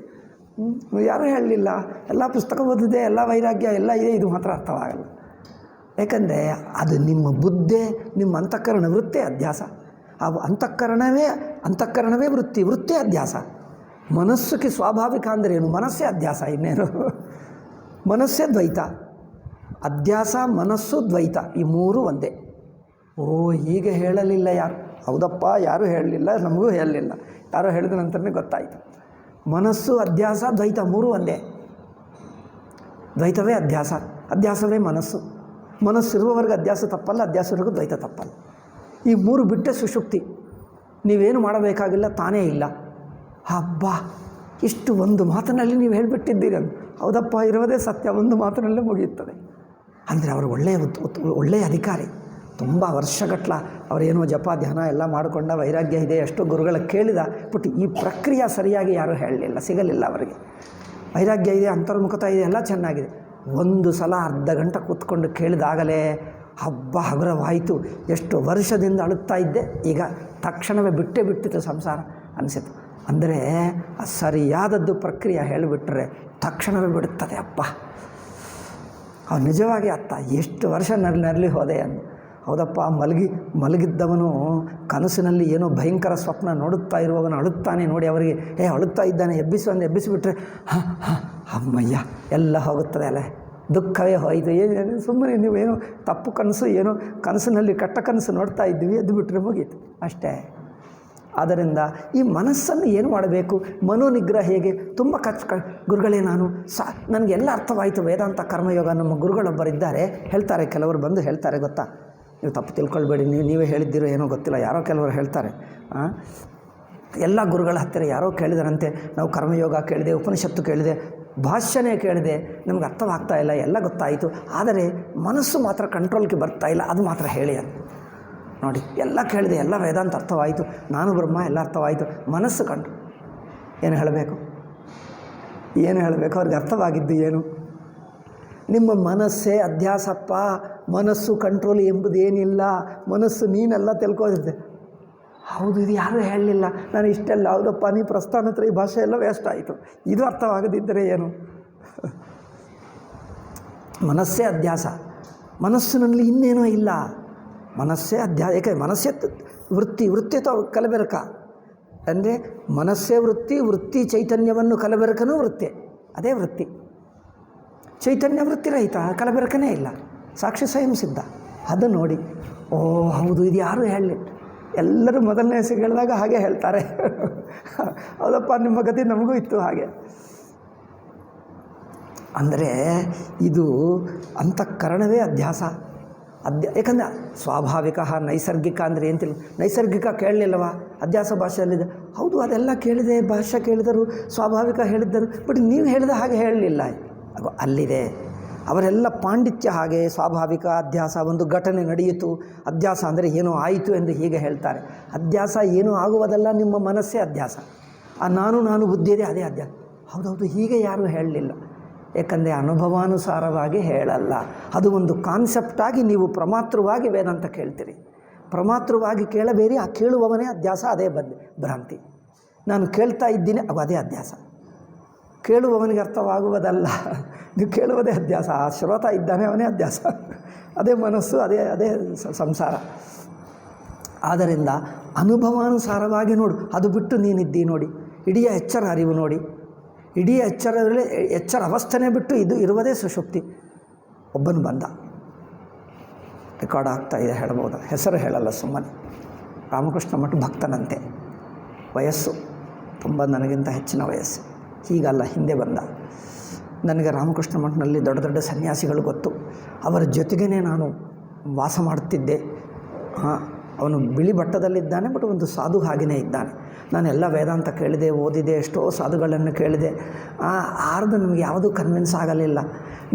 ಯಾರೂ ಹೇಳಲಿಲ್ಲ, ಎಲ್ಲ ಪುಸ್ತಕ ಓದಿದೆ, ಎಲ್ಲ ವೈರಾಗ್ಯ ಎಲ್ಲ ಇದೆ, ಇದು ಮಾತ್ರ ಅರ್ಥವಾಗಲ್ಲ. ಯಾಕಂದರೆ ಅದು ನಿಮ್ಮ ಬುದ್ಧಿ, ನಿಮ್ಮ ಅಂತಃಕರಣ ವೃತ್ತಿ ಅಧ್ಯಾಸ. ಆ ಅಂತಃಕರಣವೇ ವೃತ್ತಿ, ವೃತ್ತೇ ಅಧ್ಯಾಸ. ಮನಸ್ಸುಗೆ ಸ್ವಾಭಾವಿಕ ಅಂದರೆ ಏನು? ಮನಸ್ಸೇ ಅಧ್ಯಾಸ, ಇನ್ನೇನು. ಮನಸ್ಸೇ ದ್ವೈತ. ಅಧ್ಯಾಸ, ಮನಸ್ಸು, ದ್ವೈತ, ಈ ಮೂರು ಒಂದೇ. ಓ, ಹೀಗೆ ಹೇಳಲಿಲ್ಲ ಯಾರು? ಹೌದಪ್ಪ, ಯಾರೂ ಹೇಳಲಿಲ್ಲ, ನಮಗೂ ಹೇಳಲಿಲ್ಲ. ಯಾರೋ ಹೇಳಿದ ನಂತರನೇ ಗೊತ್ತಾಯಿತು. ಮನಸ್ಸು, ಅಧ್ಯಾಸ, ದ್ವೈತ ಮೂರು ಒಂದೇ. ದ್ವೈತವೇ ಅಧ್ಯಾಸ, ಅಧ್ಯಾಸವೇ ಮನಸ್ಸು. ಮನಸ್ಸಿರುವವರೆಗೆ ಅಧ್ಯಾಸ ತಪ್ಪಲ್ಲ, ಅಧ್ಯಾಸವರೆಗೂ ದ್ವೈತ ತಪ್ಪಲ್ಲ. ಈ ಮೂರು ಬಿಟ್ಟೆ ಸುಷುಪ್ತಿ. ನೀವೇನು ಮಾಡಬೇಕಾಗಿಲ್ಲ, ತಾನೇ ಇಲ್ಲ. ಹಬ್ಬ, ಇಷ್ಟು ಒಂದು ಮಾತಿನಲ್ಲಿ ನೀವು ಹೇಳಿಬಿಟ್ಟಿದ್ದೀರಿ ಅಂತ. ಹೌದಪ್ಪ, ಇರೋದೇ ಸತ್ಯ, ಒಂದು ಮಾತಿನಲ್ಲೇ ಮುಗಿಯುತ್ತದೆ. ಅಂದರೆ ಅವರು ಒಳ್ಳೆಯ ಅಧಿಕಾರಿ. ತುಂಬ ವರ್ಷಗಟ್ಟಲ ಅವರೇನೋ ಜಪ ಧ್ಯಾನ ಎಲ್ಲ ಮಾಡಿಕೊಂಡ, ವೈರಾಗ್ಯ ಇದೆ, ಎಷ್ಟೋ ಗುರುಗಳ ಕೇಳಿದ. ಬಟ್ ಈ ಪ್ರಕ್ರಿಯೆ ಸರಿಯಾಗಿ ಯಾರೂ ಹೇಳಲಿಲ್ಲ, ಸಿಗಲಿಲ್ಲ ಅವರಿಗೆ. ವೈರಾಗ್ಯ ಇದೆ, ಅಂತರ್ಮುಖತ ಇದೆ, ಎಲ್ಲ ಚೆನ್ನಾಗಿದೆ. ಒಂದು ಸಲ ಅರ್ಧ ಗಂಟೆ ಕೂತ್ಕೊಂಡು ಕೇಳಿದಾಗಲೇ ಹಬ್ಬ ಹಗುರವಾಯಿತು. ಎಷ್ಟು ವರ್ಷದಿಂದ ಅಳುತ್ತಾ ಇದ್ದೆ, ಈಗ ತಕ್ಷಣವೇ ಬಿಟ್ಟಿತ್ತು ಸಂಸಾರ ಅನಿಸಿತು. ಅಂದರೆ ಸರಿಯಾದದ್ದು ಪ್ರಕ್ರಿಯೆ ಹೇಳಿಬಿಟ್ರೆ ತಕ್ಷಣವೇ ಬಿಡುತ್ತದೆ. ಅಪ್ಪ, ಅವ್ನು ನಿಜವಾಗಿ ಅತ್ತ ಎಷ್ಟು ವರ್ಷ ನರಳಿ ಹೋದೆ ಅಂದು. ಹೌದಪ್ಪ, ಮಲಗಿದ್ದವನು ಕನಸಿನಲ್ಲಿ ಏನೋ ಭಯಂಕರ ಸ್ವಪ್ನ ನೋಡುತ್ತಾ ಇರುವವನು ಅಳುತ್ತಾನೆ ನೋಡಿ, ಅವರಿಗೆ ಅಳುತ್ತಾ ಇದ್ದಾನೆ, ಎಬ್ಬಿಸಿಬಿಟ್ರೆ ಅಮ್ಮಯ್ಯ ಎಲ್ಲ ಹೋಗುತ್ತದೆ ಅಲ್ಲ, ದುಃಖವೇ ಹೋಯಿತು. ಏನು ಸುಮ್ಮನೆ ನೀವೇನು ತಪ್ಪು ಕನಸು, ಏನೋ ಕನಸಿನಲ್ಲಿ ಕಟ್ಟ ಕನಸು ನೋಡ್ತಾ ಇದ್ವಿ, ಎದ್ದು ಬಿಟ್ಟರೆ ಮುಗೀತು ಅಷ್ಟೇ. ಆದ್ದರಿಂದ ಈ ಮನಸ್ಸನ್ನು ಏನು ಮಾಡಬೇಕು? ಮನೋನಿಗ್ರಹ ಹೇಗೆ? ತುಂಬ ಗುರುಗಳೇ, ನನಗೆಲ್ಲ ಅರ್ಥವಾಯಿತು ವೇದಾಂತ ಕರ್ಮಯೋಗ. ನಮ್ಮ ಗುರುಗಳೊಬ್ಬರಿದ್ದಾರೆ, ಹೇಳ್ತಾರೆ, ಕೆಲವರು ಬಂದು ಹೇಳ್ತಾರೆ, ಗೊತ್ತಾ, ನೀವು ತಪ್ಪು ತಿಳ್ಕೊಳ್ಬೇಡಿ, ನೀವೇ ಹೇಳಿದ್ದೀರೋ ಏನೋ ಗೊತ್ತಿಲ್ಲ, ಯಾರೋ ಕೆಲವರು ಹೇಳ್ತಾರೆ. ಎಲ್ಲ ಗುರುಗಳ ಹತ್ತಿರ ಯಾರೋ ಕೇಳಿದರಂತೆ, ನಾವು ಕರ್ಮಯೋಗ ಕೇಳಿದೆ, ಉಪನಿಷತ್ತು ಕೇಳಿದೆ, ಭಾಷ್ಯನೇ ಕೇಳಿದೆ, ನಮ್ಗೆ ಅರ್ಥವಾಗ್ತಾ ಇಲ್ಲ, ಎಲ್ಲ ಗೊತ್ತಾಯಿತು, ಆದರೆ ಮನಸ್ಸು ಮಾತ್ರ ಕಂಟ್ರೋಲ್ಗೆ ಬರ್ತಾ ಇಲ್ಲ, ಅದು ಮಾತ್ರ ಹೇಳಿ ಅಂತ. ನೋಡಿ, ಎಲ್ಲ ಕೇಳಿದೆ, ಎಲ್ಲ ವೇದಾಂತ ಅರ್ಥವಾಯಿತು, ನಾನು ಬ್ರಹ್ಮ ಎಲ್ಲ ಅರ್ಥವಾಯಿತು, ಮನಸ್ಸು ಏನು ಹೇಳಬೇಕು? ಅವ್ರಿಗೆ ಅರ್ಥವಾಗಿದ್ದು ಏನು? ನಿಮ್ಮ ಮನಸ್ಸೇ ಅಧ್ಯಾಸಪ್ಪ. ಮನಸ್ಸು ಕಂಟ್ರೋಲ್ ಎಂಬುದೇನಿಲ್ಲ. ಮನಸ್ಸು ನೀನೆಲ್ಲ ತಿಳ್ಕೋದಿದ್ದೆ. ಹೌದು, ಇದು ಯಾರೂ ಹೇಳಲಿಲ್ಲ, ನಾನು ಇಷ್ಟೆಲ್ಲ. ಹೌದಪ್ಪ, ನೀ ಪ್ರಸ್ಥಾನ ಹತ್ರ ಈ ಭಾಷೆ ಎಲ್ಲ ವೇಸ್ಟ್ ಆಯಿತು. ಇದು ಅರ್ಥವಾಗದಿದ್ದರೆ ಏನು? ಮನಸ್ಸೇ ಅಧ್ಯಾಸ. ಮನಸ್ಸಿನಲ್ಲಿ ಇನ್ನೇನೂ ಇಲ್ಲ. ಮನಸ್ಸೇ ಅಧ್ಯಾಸ. ಏಕೆ? ಮನಸ್ಸೇ ವೃತ್ತಿ ಕಲಬೆರಕ. ಅಂದರೆ ಮನಸ್ಸೇ ವೃತ್ತಿ ಚೈತನ್ಯವನ್ನು ಕಲಬೆರಕನೂ ವೃತ್ತಿ. ಅದೇ ವೃತ್ತಿ. ಚೈತನ್ಯ ವೃತ್ತಿರಹಿತ, ಕಲಬೆರಕನೇ ಇಲ್ಲ, ಸಾಕ್ಷಿ ಸ್ವಯಂ ಸಿದ್ಧ. ಅದು ನೋಡಿ, ಓ ಹೌದು, ಇದು ಯಾರೂ ಹೇಳಲಿಲ್ಲ. ಎಲ್ಲರೂ ಮೊದಲನೇ ಹೆಸರು ಹೇಳಿದಾಗ ಹಾಗೆ ಹೇಳ್ತಾರೆ. ಹೌದಪ್ಪ, ನಿಮ್ಮ ಗತಿ ನಮಗೂ ಇತ್ತು ಹಾಗೆ. ಅಂದರೆ ಇದು ಅಂತಃಕರಣವೇ ಅಧ್ಯಾಸ. ಯಾಕಂದರೆ ಸ್ವಾಭಾವಿಕ, ನೈಸರ್ಗಿಕ ಅಂದರೆ ಏನು ನೈಸರ್ಗಿಕ ಕೇಳಲಿಲ್ಲವಾ? ಅಧ್ಯಾಸ ಭಾಷೆಯಲ್ಲಿದೆ. ಹೌದು, ಅದೆಲ್ಲ ಕೇಳಿದೆ, ಭಾಷೆ ಕೇಳಿದರು, ಸ್ವಾಭಾವಿಕ ಹೇಳಿದ್ದರು, ಬಟ್ ನೀವು ಹೇಳಿದ ಹಾಗೆ ಹೇಳಲಿಲ್ಲ. ಅಲ್ಲಿದೆ ಅವರೆಲ್ಲ ಪಾಂಡಿತ್ಯ. ಹಾಗೆ ಸ್ವಾಭಾವಿಕ, ಅಧ್ಯಾಸ, ಒಂದು ಘಟನೆ ನಡೆಯಿತು, ಅಧ್ಯಾಸ ಅಂದರೆ ಏನೋ ಆಯಿತು ಎಂದು ಹೀಗೆ ಹೇಳ್ತಾರೆ. ಅಧ್ಯಾಸ ಏನೂ ಆಗುವುದಲ್ಲ, ನಿಮ್ಮ ಮನಸ್ಸೇ ಅಧ್ಯಾಸ. ಆ ನಾನು ಬುದ್ಧಿಯಿದೆ, ಅದೇ ಅಧ್ಯಾಸ. ಹೌದೌದು, ಹೀಗೆ ಯಾರೂ ಹೇಳಲಿಲ್ಲ. ಏಕೆಂದರೆ ಅನುಭವಾನುಸಾರವಾಗಿ ಹೇಳಲ್ಲ. ಅದು ಒಂದು ಕಾನ್ಸೆಪ್ಟಾಗಿ ನೀವು ಪ್ರಮಾತೃವಾಗಿ ವೇದಾಂತ ಕೇಳ್ತೀರಿ. ಪ್ರಮಾತೃವಾಗಿ ಕೇಳಬೇಡಿ, ಆ ಕೇಳುವವನೇ ಅಧ್ಯಾಸ, ಅದೇ ಭ್ರಾಂತಿ. ನಾನು ಕೇಳ್ತಾ ಇದ್ದೀನಿ, ಅದೇ ಅಧ್ಯಾಸ. ಕೇಳುವವನಿಗೆ ಅರ್ಥವಾಗುವುದಲ್ಲ, ನೀವು ಕೇಳುವುದೇ ಅಧ್ಯಾಸ. ಆ ಶ್ರೋತ ಇದ್ದಾನೆ, ಅವನೇ ಅಧ್ಯಾಸ. ಅದೇ ಮನಸ್ಸು, ಅದೇ ಸಂಸಾರ. ಆದ್ದರಿಂದ ಅನುಭವಾನುಸಾರವಾಗಿ ನೋಡು. ಅದು ಬಿಟ್ಟು ನೀನಿದ್ದಿ ನೋಡಿ, ಇಡೀ ಎಚ್ಚರ ಅರಿವು ನೋಡಿ, ಇಡೀ ಎಚ್ಚರ ಅವಸ್ಥೆನೇ ಬಿಟ್ಟು ಇದು ಇರುವುದೇ ಸುಷುಪ್ತಿ. ಒಬ್ಬನು ಬಂದ, ರೆಕಾರ್ಡ್ ಆಗ್ತಾಯಿದೆ, ಹೇಳ್ಬೋದು, ಹೆಸರು ಹೇಳಲ್ಲ ಸುಮ್ಮನೆ. ರಾಮಕೃಷ್ಣ ಮಠ ಭಕ್ತನಂತೆ, ವಯಸ್ಸು ತುಂಬ ನನಗಿಂತ ಹೆಚ್ಚಿನ ವಯಸ್ಸು. ಹೀಗಲ್ಲ, ಹಿಂದೆ ಬಂದ. ನನಗೆ ರಾಮಕೃಷ್ಣ ಮಠನಲ್ಲಿ ದೊಡ್ಡ ದೊಡ್ಡ ಸನ್ಯಾಸಿಗಳು ಗೊತ್ತು, ಅವರ ಜೊತೆಗೇ ನಾನು ವಾಸ ಮಾಡುತ್ತಿದ್ದೆ. ಅವನು ಬಿಳಿ ಬಟ್ಟದಲ್ಲಿದ್ದಾನೆ, ಬಟ್ ಒಂದು ಸಾಧು ಹಾಗೆಯೇ ಇದ್ದಾನೆ. ನಾನೆಲ್ಲ ವೇದಾಂತ ಕೇಳಿದೆ, ಓದಿದೆ, ಎಷ್ಟೋ ಸಾಧುಗಳನ್ನು ಕೇಳಿದೆ. ಆರ್ದು ನಮಗೆ ಯಾವುದೂ ಕನ್ವಿನ್ಸ್ ಆಗಲಿಲ್ಲ.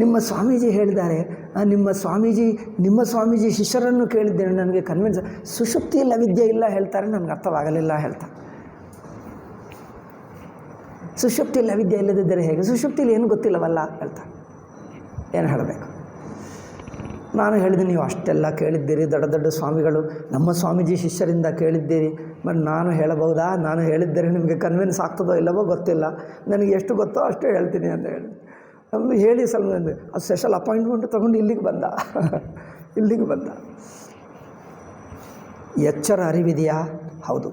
ನಿಮ್ಮ ಸ್ವಾಮೀಜಿ ಹೇಳಿದ್ದಾರೆ, ನಿಮ್ಮ ಸ್ವಾಮೀಜಿ ಶಿಷ್ಯರನ್ನು ಕೇಳಿದ್ದೇನೆ, ನನಗೆ ಕನ್ವಿನ್ಸ್. ಸುಷುಪ್ತಿಯಲ್ಲಿ ಅವಿದ್ಯೆ ಇಲ್ಲ ಹೇಳ್ತಾರೆ, ನನಗೆ ಅರ್ಥವಾಗಲಿಲ್ಲ ಹೇಳ್ತಾರೆ. ಸುಷುಪ್ತಿಯಲ್ಲಿ ಅವಿದ್ಯೆ ಇಲ್ಲದಿದ್ದರೆ ಹೇಗೆ? ಸುಷುಪ್ತಿಯಲ್ಲಿ ಏನು ಗೊತ್ತಿಲ್ಲವಲ್ಲ ಹೇಳ್ತಾರೆ. ಏನು ಹೇಳಬೇಕು? ನಾನು ಹೇಳಿದೆ, ನೀವು ಅಷ್ಟೆಲ್ಲ ಕೇಳಿದ್ದೀರಿ, ದೊಡ್ಡ ದೊಡ್ಡ ಸ್ವಾಮಿಗಳು, ನಮ್ಮ ಸ್ವಾಮೀಜಿ ಶಿಷ್ಯರಿಂದ ಕೇಳಿದ್ದೀರಿ, ಬಟ್ ನಾನು ಹೇಳಬಹುದಾ? ನಾನು ಹೇಳಿದ್ದರೆ ನಿಮಗೆ ಕನ್ವಿನ್ಸ್ ಆಗ್ತದೋ ಇಲ್ಲವೋ ಗೊತ್ತಿಲ್ಲ, ನನಗೆ ಎಷ್ಟು ಗೊತ್ತೋ ಅಷ್ಟೇ ಹೇಳ್ತೀನಿ ಅಂತ ಹೇಳಿ ನಮ್ಮದು ಹೇಳಿ ಸ್ವಲ್ಪ ಅದು ಸ್ಪೆಷಲ್ ಅಪಾಯಿಂಟ್ಮೆಂಟ್ ತೊಗೊಂಡು ಇಲ್ಲಿಗೆ ಬಂದ. ಎಚ್ಚರ ಅರಿವಿದೆಯಾ? ಹೌದು.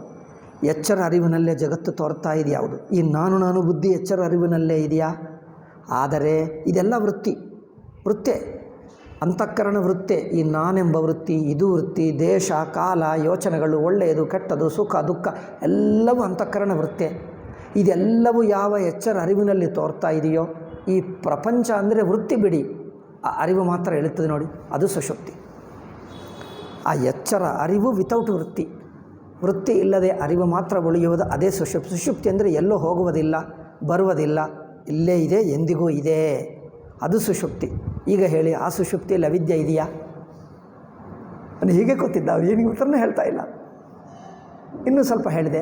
ಎಚ್ಚರ ಅರಿವಿನಲ್ಲೇ ಜಗತ್ತು ತೋರ್ತಾ ಇದೆ ಯಾವುದು? ಈ ನಾನು ಬುದ್ಧಿ ಎಚ್ಚರ ಅರಿವಿನಲ್ಲೇ ಇದೆಯಾ? ಆದರೆ ಇದೆಲ್ಲ ವೃತ್ತೆ, ಅಂತಃಕರಣ ವೃತ್ತೆ. ಈ ನಾನೆಂಬ ವೃತ್ತಿ, ಇದು ವೃತ್ತಿ, ದೇಶ, ಕಾಲ, ಯೋಚನೆಗಳು, ಒಳ್ಳೆಯದು ಕೆಟ್ಟದು, ಸುಖ ದುಃಖ ಎಲ್ಲವೂ ಅಂತಃಕರಣ ವೃತ್ತೆ. ಇದೆಲ್ಲವೂ ಯಾವ ಎಚ್ಚರ ಅರಿವಿನಲ್ಲಿ ತೋರ್ತಾ ಇದೆಯೋ, ಈ ಪ್ರಪಂಚ ಅಂದರೆ ವೃತ್ತಿ ಬಿಡಿ, ಆ ಅರಿವು ಮಾತ್ರ ಹೇಳುತ್ತದೆ ನೋಡಿ, ಅದು ಸುಷುಪ್ತಿ. ಆ ಎಚ್ಚರ ಅರಿವು ವಿತೌಟ್ ವೃತ್ತಿ ಇಲ್ಲದೆ ಅರಿವು ಮಾತ್ರ ಉಳಿಯುವುದು, ಅದೇ ಸುಷುಪ್ತಿ. ಸುಷುಪ್ತಿ ಅಂದರೆ ಎಲ್ಲೋ ಹೋಗುವುದಿಲ್ಲ, ಬರುವುದಿಲ್ಲ, ಇಲ್ಲೇ ಇದೆ, ಎಂದಿಗೂ ಇದೆ, ಅದು ಸುಷುಪ್ತಿ. ಈಗ ಹೇಳಿ, ಆ ಸುಷುಪ್ತಿಯಲ್ಲಿ ಅವಿದ್ಯೆ ಇದೆಯಾ? ನಾನು ಹೀಗೆ ಕೂತಿದ್ದ, ಅವ್ರು ಏನಿಗೆ ಉತ್ತರನೇ ಹೇಳ್ತಾ ಇಲ್ಲ. ಇನ್ನೂ ಸ್ವಲ್ಪ ಹೇಳಿದೆ,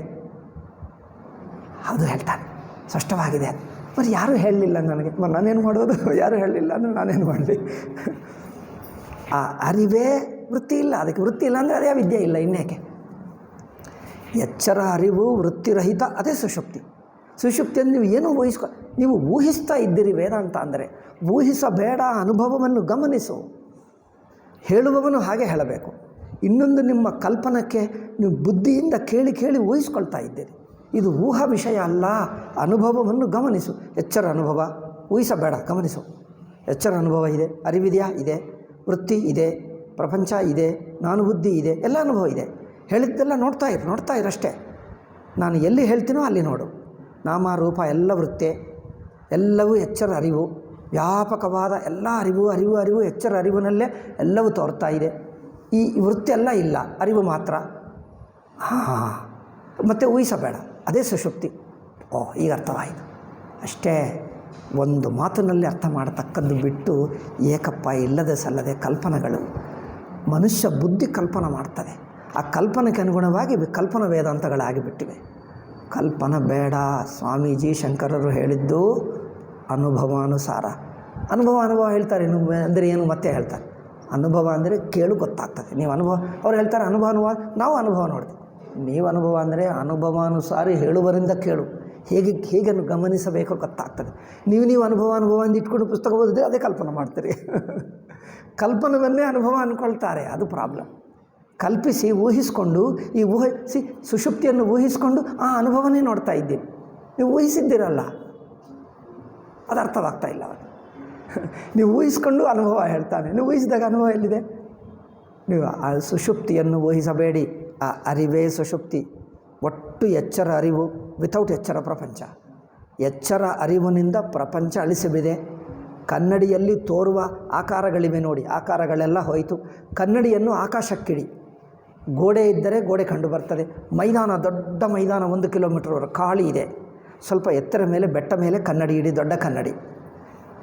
ಹೌದು ಹೇಳ್ತಾನೆ, ಸ್ಪಷ್ಟವಾಗಿದೆ. మరి ಯಾರೂ ಹೇಳಲಿಲ್ಲ ನನಗೆ, మరి ನಾನೇನು ಮಾಡೋದು? ಯಾರೂ ಹೇಳಲಿಲ್ಲ ಅಂದರೆ ನಾನೇನು ಮಾಡಲಿ? ಆ ಅರಿವೇ ವೃತ್ತಿ ಇಲ್ಲ, ಅದಕ್ಕೆ ವೃತ್ತಿ ಇಲ್ಲ ಅಂದರೆ ಅದೇ ಅವಿದ್ಯೆ ಇಲ್ಲ, ಇನ್ನೇಕೆ? ಎಚ್ಚರ ಅರಿವು ವೃತ್ತಿರಹಿತ, ಅದೇ ಸುಷುಪ್ತಿ. ಸುಷುಪ್ತಿಯನ್ನು ನೀವು ಏನು ನೀವು ಊಹಿಸ್ತಾ ಇದ್ದೀರಿ. ವೇದಾಂತ ಅಂದರೆ ಊಹಿಸಬೇಡ, ಅನುಭವವನ್ನು ಗಮನಿಸು. ಹೇಳುವವನು ಹಾಗೆ ಹೇಳಬೇಕು. ಇನ್ನೊಂದು ನಿಮ್ಮ ಕಲ್ಪನಕ್ಕೆ ನೀವು ಬುದ್ಧಿಯಿಂದ ಕೇಳಿ ಊಹಿಸ್ಕೊಳ್ತಾ ಇದ್ದೀರಿ. ಇದು ಊಹಾ ವಿಷಯ ಅಲ್ಲ, ಅನುಭವವನ್ನು ಗಮನಿಸು. ಎಚ್ಚರ ಅನುಭವ, ಊಹಿಸಬೇಡ, ಗಮನಿಸು. ಎಚ್ಚರ ಅನುಭವ ಇದೆ, ಅರಿವಿದೆಯಾ? ಇದೆ. ವೃತ್ತಿ ಇದೆ, ಪ್ರಪಂಚ ಇದೆ, ನಾನು ಬುದ್ಧಿ ಇದೆ, ಎಲ್ಲ ಅನುಭವ ಇದೆ. ಹೇಳಿದ್ದೆಲ್ಲ ನೋಡ್ತಾ ಇರಷ್ಟೇ. ನಾನು ಎಲ್ಲಿ ಹೇಳ್ತೀನೋ ಅಲ್ಲಿ ನೋಡು. ನಾಮ ರೂಪ ಎಲ್ಲ ವೃತ್ತೆ, ಎಲ್ಲವೂ ಎಚ್ಚರ ಅರಿವು, ವ್ಯಾಪಕವಾದ ಎಲ್ಲ ಅರಿವು ಎಚ್ಚರ ಅರಿವಿನಲ್ಲೇ ಎಲ್ಲವೂ ತೋರ್ತಾ ಇದೆ. ಈ ವೃತ್ತಿ ಎಲ್ಲ ಇಲ್ಲ, ಅರಿವು ಮಾತ್ರ. ಮತ್ತು ಊಹಿಸಬೇಡ, ಅದೇ ಸುಷುಪ್ತಿ. ಈಗ ಅರ್ಥವಾಯಿತು. ಅಷ್ಟೇ, ಒಂದು ಮಾತಿನಲ್ಲಿ ಅರ್ಥ ಮಾಡತಕ್ಕದ್ದು ಬಿಟ್ಟು ಏಕಪ್ಪ ಇಲ್ಲದೆ ಸಲ್ಲದೆ ಕಲ್ಪನೆಗಳು. ಮನುಷ್ಯ ಬುದ್ಧಿ ಕಲ್ಪನೆ ಮಾಡ್ತದೆ, ಆ ಕಲ್ಪನೆಗೆ ಅನುಗುಣವಾಗಿ ಕಲ್ಪನಾ ವೇದಾಂತಗಳಾಗಿಬಿಟ್ಟಿವೆ. ಕಲ್ಪನೆ ಬೇಡ. ಸ್ವಾಮೀಜಿ ಶಂಕರರು ಹೇಳಿದ್ದು ಅನುಭವಾನುಸಾರ. ಅನುಭವ ಹೇಳ್ತಾರೆ. ಅಂದರೆ ಏನು ಮತ್ತೆ ಹೇಳ್ತಾರೆ. ಅನುಭವ ಅಂದರೆ ಕೇಳು ಗೊತ್ತಾಗ್ತದೆ. ನೀವು ಅನುಭವ, ಅವ್ರು ಹೇಳ್ತಾರೆ ಅನುಭವ, ನಾವು ಅನುಭವ ನೋಡ್ತೀವಿ. ನೀವು ಅನುಭವ ಅಂದರೆ ಅನುಭವಾನುಸಾರ ಹೇಳುವರಿಂದ ಕೇಳು, ಹೇಗೆ ಗಮನಿಸಬೇಕೋ ಗೊತ್ತಾಗ್ತದೆ. ನೀವು ಅನುಭವ ಅಂತ ಇಟ್ಕೊಂಡು ಪುಸ್ತಕ ಓದಿದ್ರೆ ಅದೇ ಕಲ್ಪನೆ ಮಾಡ್ತೀರಿ. ಕಲ್ಪನವನ್ನೇ ಅನುಭವ ಅಂದ್ಕೊಳ್ತಾರೆ, ಅದು ಪ್ರಾಬ್ಲಮ್. ಕಲ್ಪಿಸಿ ಊಹಿಸ್ಕೊಂಡು, ಈ ಸುಷುಪ್ತಿಯನ್ನು ಊಹಿಸ್ಕೊಂಡು ಆ ಅನುಭವನೇ ನೋಡ್ತಾ ಇದ್ದೀನಿ. ನೀವು ಊಹಿಸಿದ್ದೀರಲ್ಲ, ಅದು ಅರ್ಥವಾಗ್ತಾ ಇಲ್ಲ ಅವನು. ನೀವು ಊಹಿಸ್ಕೊಂಡು ಅನುಭವ ಹೇಳ್ತಾನೆ. ನೀವು ಊಹಿಸಿದಾಗ ಅನುಭವ ಎಲ್ಲಿದೆ? ನೀವು ಆ ಸುಷುಪ್ತಿಯನ್ನು ಊಹಿಸಬೇಡಿ, ಆ ಅರಿವೇ ಸುಷುಪ್ತಿ. ಒಟ್ಟು ಎಚ್ಚರ ಅರಿವು, ವಿತೌಟ್ ಎಚ್ಚರ ಪ್ರಪಂಚ. ಎಚ್ಚರ ಅರಿವಿನಿಂದ ಪ್ರಪಂಚ ಅಳಿಸಿಬಿದೆ. ಕನ್ನಡಿಯಲ್ಲಿ ತೋರುವ ಆಕಾರಗಳಿವೆ ನೋಡಿ, ಆಕಾರಗಳೆಲ್ಲ ಹೋಯಿತು. ಕನ್ನಡಿಯನ್ನು ಆಕಾಶಕ್ಕಿಡಿ. ಗೋಡೆ ಇದ್ದರೆ ಗೋಡೆ ಕಂಡು ಬರ್ತದೆ. ಮೈದಾನ, ದೊಡ್ಡ ಮೈದಾನ, 1 ಕಿಲೋಮೀಟರ್ವರೆಗೆ ಖಾಲಿ ಇದೆ. ಸ್ವಲ್ಪ ಎತ್ತರ ಮೇಲೆ, ಬೆಟ್ಟ ಮೇಲೆ ಕನ್ನಡಿ ಇಡಿ, ದೊಡ್ಡ ಕನ್ನಡಿ.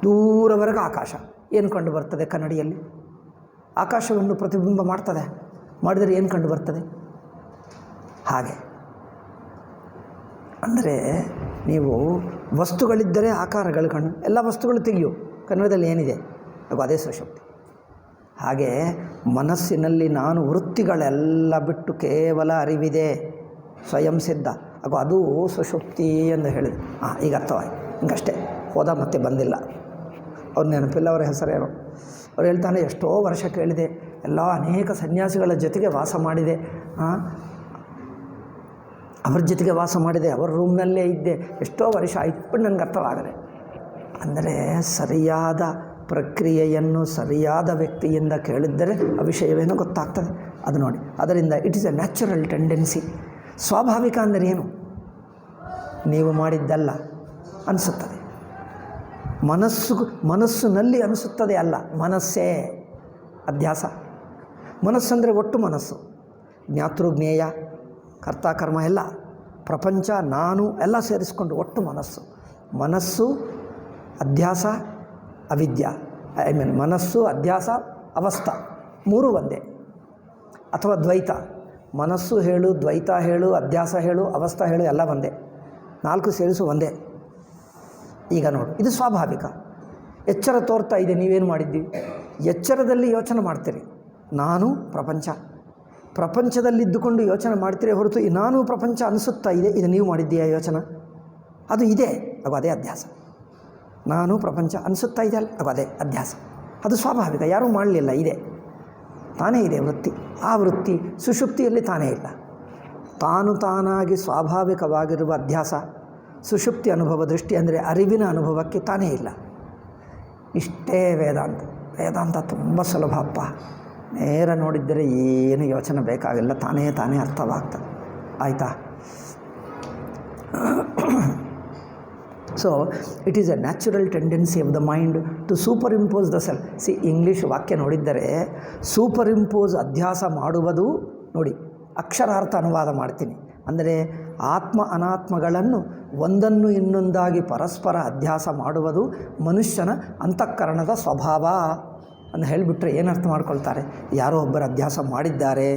ದೂರವರೆಗೆ ಆಕಾಶ. ಏನು ಕಂಡು ಬರ್ತದೆ ಕನ್ನಡಿಯಲ್ಲಿ? ಆಕಾಶವನ್ನು ಪ್ರತಿಬಿಂಬ ಮಾಡಿದರೆ ಏನು ಕಂಡು ಬರ್ತದೆ? ಹಾಗೆ ಅಂದರೆ ನೀವು ವಸ್ತುಗಳಿದ್ದರೆ ಆಕಾರಗಳು ಕಂಡು, ಎಲ್ಲ ವಸ್ತುಗಳು ತೆಗೆಯು, ಕನ್ನಡದಲ್ಲಿ ಏನಿದೆ ಹಾಗೂ ಅದೇ ಸುಷುಪ್ತಿ. ಹಾಗೆ ಮನಸ್ಸಿನಲ್ಲಿ ನಾನು ವೃತ್ತಿಗಳೆಲ್ಲ ಬಿಟ್ಟು ಕೇವಲ ಅರಿವಿದೆ, ಸ್ವಯಂ ಸಿದ್ಧ, ಹಾಗೂ ಅದು ಸುಷುಪ್ತಿ ಎಂದು ಹೇಳಿದೆ. ಈಗ ಅರ್ಥವಾಯ್ತು. ಹಿಂಗಷ್ಟೇ ಹೋದ ಮತ್ತೆ ಬಂದಿಲ್ಲ. ಅವ್ರ ನೆನಪಿಲ್ಲ, ಅವರ ಹೆಸರೇನು. ಅವ್ರು ಹೇಳ್ತಾನೆ, ಎಷ್ಟೋ ವರ್ಷ ಕೇಳಿದೆ, ಎಲ್ಲ ಅನೇಕ ಸನ್ಯಾಸಿಗಳ ಜೊತೆಗೆ ವಾಸ ಮಾಡಿದೆ, ಅವ್ರ ಜೊತೆಗೆ ವಾಸ ಮಾಡಿದೆ, ಅವ್ರ ರೂಮ್ನಲ್ಲೇ ಇದ್ದೆ, ಎಷ್ಟೋ ವರ್ಷ ಆಯ್ತು, ಬಟ್ ನನಗೆ ಅರ್ಥವಾಗದೆ. ಅಂದರೆ ಸರಿಯಾದ ಪ್ರಕ್ರಿಯೆಯನ್ನು ಸರಿಯಾದ ವ್ಯಕ್ತಿಯಿಂದ ಕೇಳಿದ್ದರೆ ಆ ವಿಷಯವೇನೋ ಗೊತ್ತಾಗ್ತದೆ. ಅದು ನೋಡಿ, ಅದರಿಂದ it is a natural tendency. ಸ್ವಾಭಾವಿಕ ಅಂದರೆ ಏನು? ನೀವು ಮಾಡಿದ್ದಲ್ಲ ಅನಿಸುತ್ತದೆ. ಮನಸ್ಸಿನಲ್ಲಿ ಅನಿಸುತ್ತದೆ ಅಲ್ಲ, ಮನಸ್ಸೇ ಅಧ್ಯಾಸ. ಮನಸ್ಸಂದರೆ ಒಟ್ಟು ಮನಸ್ಸು, ಜ್ಞಾತೃ ಜ್ಞೇಯ, ಕರ್ತ ಕರ್ಮ ಎಲ್ಲ, ಪ್ರಪಂಚ, ನಾನು ಎಲ್ಲ ಸೇರಿಸ್ಕೊಂಡು ಒಟ್ಟು ಮನಸ್ಸು ಅಧ್ಯಾಸ ಅವಿದ್ಯ. ಮನಸ್ಸು ಅಧ್ಯಾಸ ಅವಸ್ಥಾ 3 ಒಂದೇ, ಅಥವಾ ದ್ವೈತ. ಮನಸ್ಸು ಹೇಳು, ದ್ವೈತ ಹೇಳು, ಅಧ್ಯಾಸ ಹೇಳು, ಅವಸ್ಥಾ ಹೇಳು, ಎಲ್ಲ ಒಂದೇ. 4 ಸೇರಿಸು ಒಂದೇ. ಈಗ ನೋಡು, ಇದು ಸ್ವಾಭಾವಿಕ. ಎಚ್ಚರ ತೋರ್ತಾ ಇದೆ, ನೀವೇನು ಮಾಡಿದ್ದೀವಿ? ಎಚ್ಚರದಲ್ಲಿ ಯೋಚನೆ ಮಾಡ್ತೀರಿ, ನಾನು ಪ್ರಪಂಚದಲ್ಲಿದ್ದುಕೊಂಡು ಯೋಚನೆ ಮಾಡ್ತೀರಿ ಹೊರತು ಈ ನಾನು ಪ್ರಪಂಚ ಅನಿಸುತ್ತಾ ಇದೆ, ಇದು ನೀವು ಮಾಡಿದ್ದೀಯಾ ಯೋಚನೆ? ಅದು ಇದೆ, ಹಾಗೂ ಅದೇ ಅಧ್ಯಾಸ. ನಾನು ಪ್ರಪಂಚ ಅನಿಸುತ್ತಾ ಇದೆಯಲ್ಲ, ಹಾಗೂ ಅದೇ ಅಧ್ಯಾಸ. ಅದು ಸ್ವಾಭಾವಿಕ, ಯಾರೂ ಮಾಡಲಿಲ್ಲ, ಇದೆ. ತಾನೇ ಇದೆ ವೃತ್ತಿ. ಆ ವೃತ್ತಿ ಸುಷುಪ್ತಿಯಲ್ಲಿ ತಾನೇ ಇಲ್ಲ. ತಾನು ತಾನಾಗಿ ಸ್ವಾಭಾವಿಕವಾಗಿರುವ ಅಧ್ಯಾಸ ಸುಷುಪ್ತಿ ಅನುಭವ ದೃಷ್ಟಿ ಅಂದರೆ ಅರಿವಿನ ಅನುಭವಕ್ಕೆ ತಾನೇ ಇಲ್ಲ. ಇಷ್ಟೇ ವೇದಾಂತ. ವೇದಾಂತ ತುಂಬ ಸುಲಭ ಅಪ್ಪ. ನೇರ ನೋಡಿದ್ದರೆ ಏನು ಯೋಚನೆ ಬೇಕಾಗಿಲ್ಲ, ತಾನೇ ತಾನೇ ಅರ್ಥವಾಗ್ತದೆ. ಆಯಿತಾ? So it is a natural tendency of the mind to superimpose the self. English ವಾಕ್ಯ ನೋಡಿದ್ದರೆ ಸೂಪರ್ ಇಂಪೋಸ್ ಅಧ್ಯಾಸ ಮಾಡುವುದು ನೋಡಿ, ಅಕ್ಷರಾರ್ಥ ಅನುವಾದ ಮಾಡ್ತೀನಿ. ಅಂದರೆ ಆತ್ಮ ಅನಾತ್ಮಗಳನ್ನು ಒಂದನ್ನು ಇನ್ನೊಂದಾಗಿ ಪರಸ್ಪರ ಅಧ್ಯಾಸ ಮಾಡುವುದು ಮನುಷ್ಯನ ಅಂತಃಕರಣದ ಸ್ವಭಾವ ಅಂತ ಹೇಳಿಬಿಟ್ರೆ ಏನು ಅರ್ಥ ಮಾಡ್ಕೊಳ್ತಾರೆ? ಯಾರೋ ಒಬ್ಬರು ಅಧ್ಯಾಸ ಮಾಡಿದ್ದಾರೆ,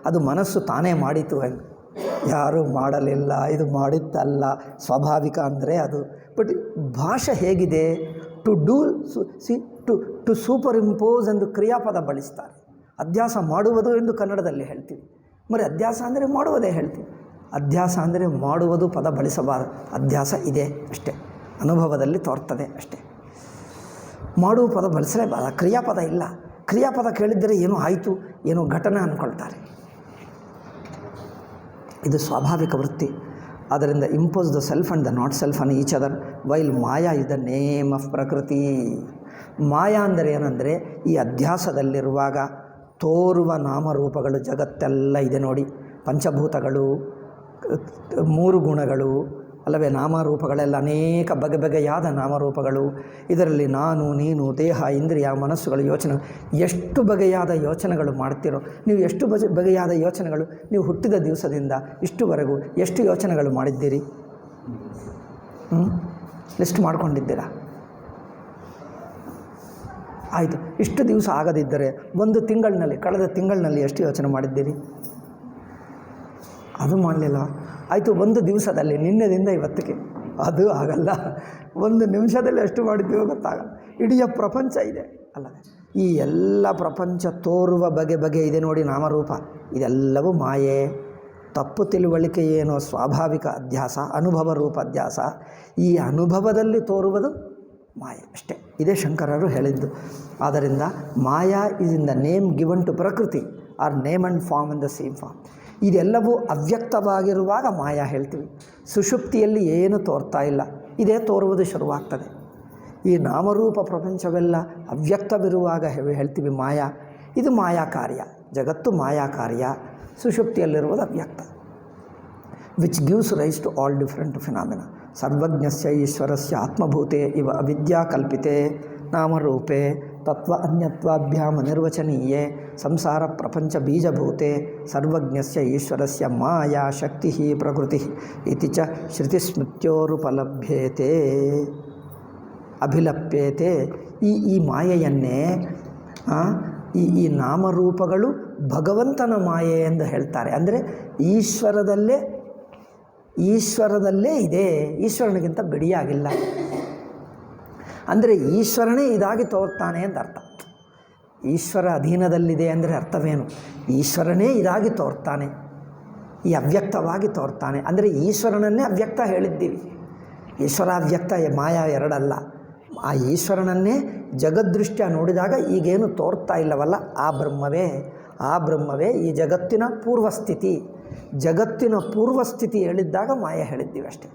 ಅದು ಮನಸ್ಸು ತಾನೇ ಮಾಡಿತು ಎಂದು. ಯಾರೂ ಮಾಡಲಿಲ್ಲ, ಇದು ಮಾಡಿದ್ದಲ್ಲ, ಸ್ವಾಭಾವಿಕ ಅಂದರೆ ಅದು. ಬಟ್ ಭಾಷೆ ಹೇಗಿದೆ? To do to superimpose ಎಂದು ಕ್ರಿಯಾಪದ ಬಳಸ್ತಾರೆ. ಅಧ್ಯಾಸ ಮಾಡುವುದು ಎಂದು ಕನ್ನಡದಲ್ಲಿ ಹೇಳ್ತೀವಿ. మరి ಅಧ್ಯಾಸ ಅಂದರೆ ಮಾಡುವುದೇ ಹೇಳ್ತೀವಿ. ಅಧ್ಯಾಸ ಅಂದರೆ ಮಾಡುವುದು ಪದ ಬಳಸಬಾರದು. ಅಧ್ಯಾಸ ಇದೆ ಅಷ್ಟೇ, ಅನುಭವದಲ್ಲಿ ತೋರ್ತದೆ ಅಷ್ಟೇ. ಮಾಡುವ ಪದ ಬಳಸಲೇಬಾರದು, ಕ್ರಿಯಾಪದ ಇಲ್ಲ. ಕ್ರಿಯಾಪದ ಕೇಳಿದ್ದರೆ ಏನೋ ಆಯಿತು, ಏನೋ ಘಟನೆ ಅಂದ್ಕೊಳ್ತಾರೆ. ಇದು ಸ್ವಾಭಾವಿಕ ವೃತ್ತಿ. ಆದ್ದರಿಂದ impose the self and the not self on each other while Maya is the name of ಪ್ರಕೃತಿ. ಮಾಯಾ ಅಂದರೆ ಏನಂದರೆ ಈ ಅಧ್ಯಾಸದಲ್ಲಿರುವಾಗ ತೋರುವ ನಾಮರೂಪಗಳು ಜಗತ್ತೆಲ್ಲ ಇದೆ ನೋಡಿ. ಪಂಚಭೂತಗಳು, 3 ಗುಣಗಳು ಅಲ್ಲವೇ, ನಾಮರೂಪಗಳೆಲ್ಲ ಅನೇಕ ಬಗೆಬಗೆಯಾದ ನಾಮರೂಪಗಳು. ಇದರಲ್ಲಿ ನಾನು, ನೀನು, ದೇಹ, ಇಂದ್ರಿಯ, ಮನಸ್ಸುಗಳು, ಯೋಚನೆ, ಎಷ್ಟು ಬಗೆಯಾದ ಯೋಚನೆಗಳು ಮಾಡ್ತಿರೋ ನೀವು. ಎಷ್ಟು ಬಗೆಯಾದ ಯೋಚನೆಗಳು ನೀವು ಹುಟ್ಟಿದ ದಿವಸದಿಂದ ಇಷ್ಟುವರೆಗೂ ಎಷ್ಟು ಯೋಚನೆಗಳು ಮಾಡಿದ್ದೀರಿ? ಲಿಸ್ಟ್ ಮಾಡ್ಕೊಂಡಿದ್ದೀರಾ? ಆಯಿತು. ಇಷ್ಟು ದಿವಸ ಆಗದಿದ್ದರೆ ಒಂದು ತಿಂಗಳಿನಲ್ಲಿ, ಕಳೆದ ತಿಂಗಳಿನಲ್ಲಿ ಎಷ್ಟು ಯೋಚನೆ ಮಾಡಿದ್ದೀರಿ? ಅದು ಮಾಡಲಿಲ್ಲ. ಆಯಿತು, ಒಂದು ದಿವಸದಲ್ಲಿ ನಿನ್ನೆದಿಂದ ಇವತ್ತಿಗೆ ಅದು ಆಗಲ್ಲ. ಒಂದು ನಿಮಿಷದಲ್ಲಿ ಎಷ್ಟು ಮಾಡಿದ್ದೀವೋ ಗೊತ್ತಾಗಲ್ಲ. ಇಡೀ ಪ್ರಪಂಚ ಇದೆ ಅಲ್ಲವೇ? ಈ ಎಲ್ಲ ಪ್ರಪಂಚ ತೋರುವ ಬಗೆ ಇದೆ ನೋಡಿ ನಾಮರೂಪ. ಇದೆಲ್ಲವೂ ಮಾಯೆ. ತಪ್ಪು ತಿಳುವಳಿಕೆ ಏನೋ ಸ್ವಾಭಾವಿಕ ಅಧ್ಯಾಸ, ಅನುಭವ ರೂಪ ಅಧ್ಯಾಸ. ಈ ಅನುಭವದಲ್ಲಿ ತೋರುವುದು ಮಾಯೆ ಅಷ್ಟೇ. ಇದೇ ಶಂಕರರು ಹೇಳಿದ್ದು. ಆದ್ದರಿಂದ maya is in the name given to prakriti or name and form in the same form. ಇದೆಲ್ಲವೂ ಅವ್ಯಕ್ತವಾಗಿರುವಾಗ ಮಾಯಾ ಹೇಳ್ತೀವಿ. ಸುಷುಪ್ತಿಯಲ್ಲಿ ಏನು ತೋರ್ತಾ ಇಲ್ಲ, ಇದೇ ತೋರುವುದು ಶುರುವಾಗ್ತದೆ. ಈ ನಾಮರೂಪ ಪ್ರಪಂಚವೆಲ್ಲ ಅವ್ಯಕ್ತವಿರುವಾಗ ಹೇಳ್ತೀವಿ ಮಾಯಾ. ಇದು ಮಾಯಾ ಕಾರ್ಯ, ಜಗತ್ತು ಮಾಯಾ ಕಾರ್ಯ. ಸುಷುಪ್ತಿಯಲ್ಲಿರುವುದು ಅವ್ಯಕ್ತ. Which gives rise to all different phenomena. ಸರ್ವಜ್ಞಸ್ಯ ಈಶ್ವರಸ್ಯ ಆತ್ಮಭೂತೆ ಇವ ಅವಿದ್ಯಾ ಕಲ್ಪಿತೆ ನಾಮರೂಪೆ ತತ್ವ ಅನ್ಯತ್ವಾಭ್ಯಾಂ ಅನಿರ್ವಚನೀಯೇ ಸಂಸಾರ ಪ್ರಪಂಚ ಬೀಜಭೂತೆ ಸರ್ವಜ್ಞಸ್ಯ ಈಶ್ವರಸ್ಯ ಮಾಯಾ ಶಕ್ತಿ ಪ್ರಕೃತಿ ಇತಿ ಚ ಶ್ರುತಿಸ್ಮೃತ್ಯೋರುಪಲಭ್ಯತೆ ಅಭಿಲಪ್ಯತೆ. ಈ ಮಾಯೆಯನ್ನೇ ಈ ನಾಮರೂಪಗಳು ಭಗವಂತನ ಮಾಯೆ ಎಂದು ಹೇಳ್ತಾರೆ. ಅಂದರೆ ಈಶ್ವರದಲ್ಲೇ ಇದೆ, ಈಶ್ವರನಿಗಿಂತ ಬಿಡಿಯಾಗಿಲ್ಲ. ಅಂದರೆ ಈಶ್ವರನೇ ಇದಾಗಿ ತೋರ್ತಾನೆ ಅಂತ ಅರ್ಥ. ಈಶ್ವರ ಅಧೀನದಲ್ಲಿದೆ ಅಂದರೆ ಅರ್ಥವೇನು? ಈಶ್ವರನೇ ಇದಾಗಿ ತೋರ್ತಾನೆ, ಈ ಅವ್ಯಕ್ತವಾಗಿ ತೋರ್ತಾನೆ. ಅಂದರೆ ಈಶ್ವರನನ್ನೇ ಅವ್ಯಕ್ತ ಹೇಳಿದ್ದೀವಿ. ಈಶ್ವರ ಅವ್ಯಕ್ತ ಮಾಯಾ ಎರಡಲ್ಲ. ಆ ಈಶ್ವರನನ್ನೇ ಜಗದ್ದೃಷ್ಟ್ಯ ನೋಡಿದಾಗ ಈಗೇನು ತೋರ್ತಾ ಇಲ್ಲವಲ್ಲ, ಆ ಬ್ರಹ್ಮವೇ ಈ ಜಗತ್ತಿನ ಪೂರ್ವಸ್ಥಿತಿ. ಜಗತ್ತಿನ ಪೂರ್ವಸ್ಥಿತಿ ಹೇಳಿದ್ದಾಗ ಮಾಯೆ ಹೇಳಿದ್ದೀವಿ ಅಷ್ಟೇ.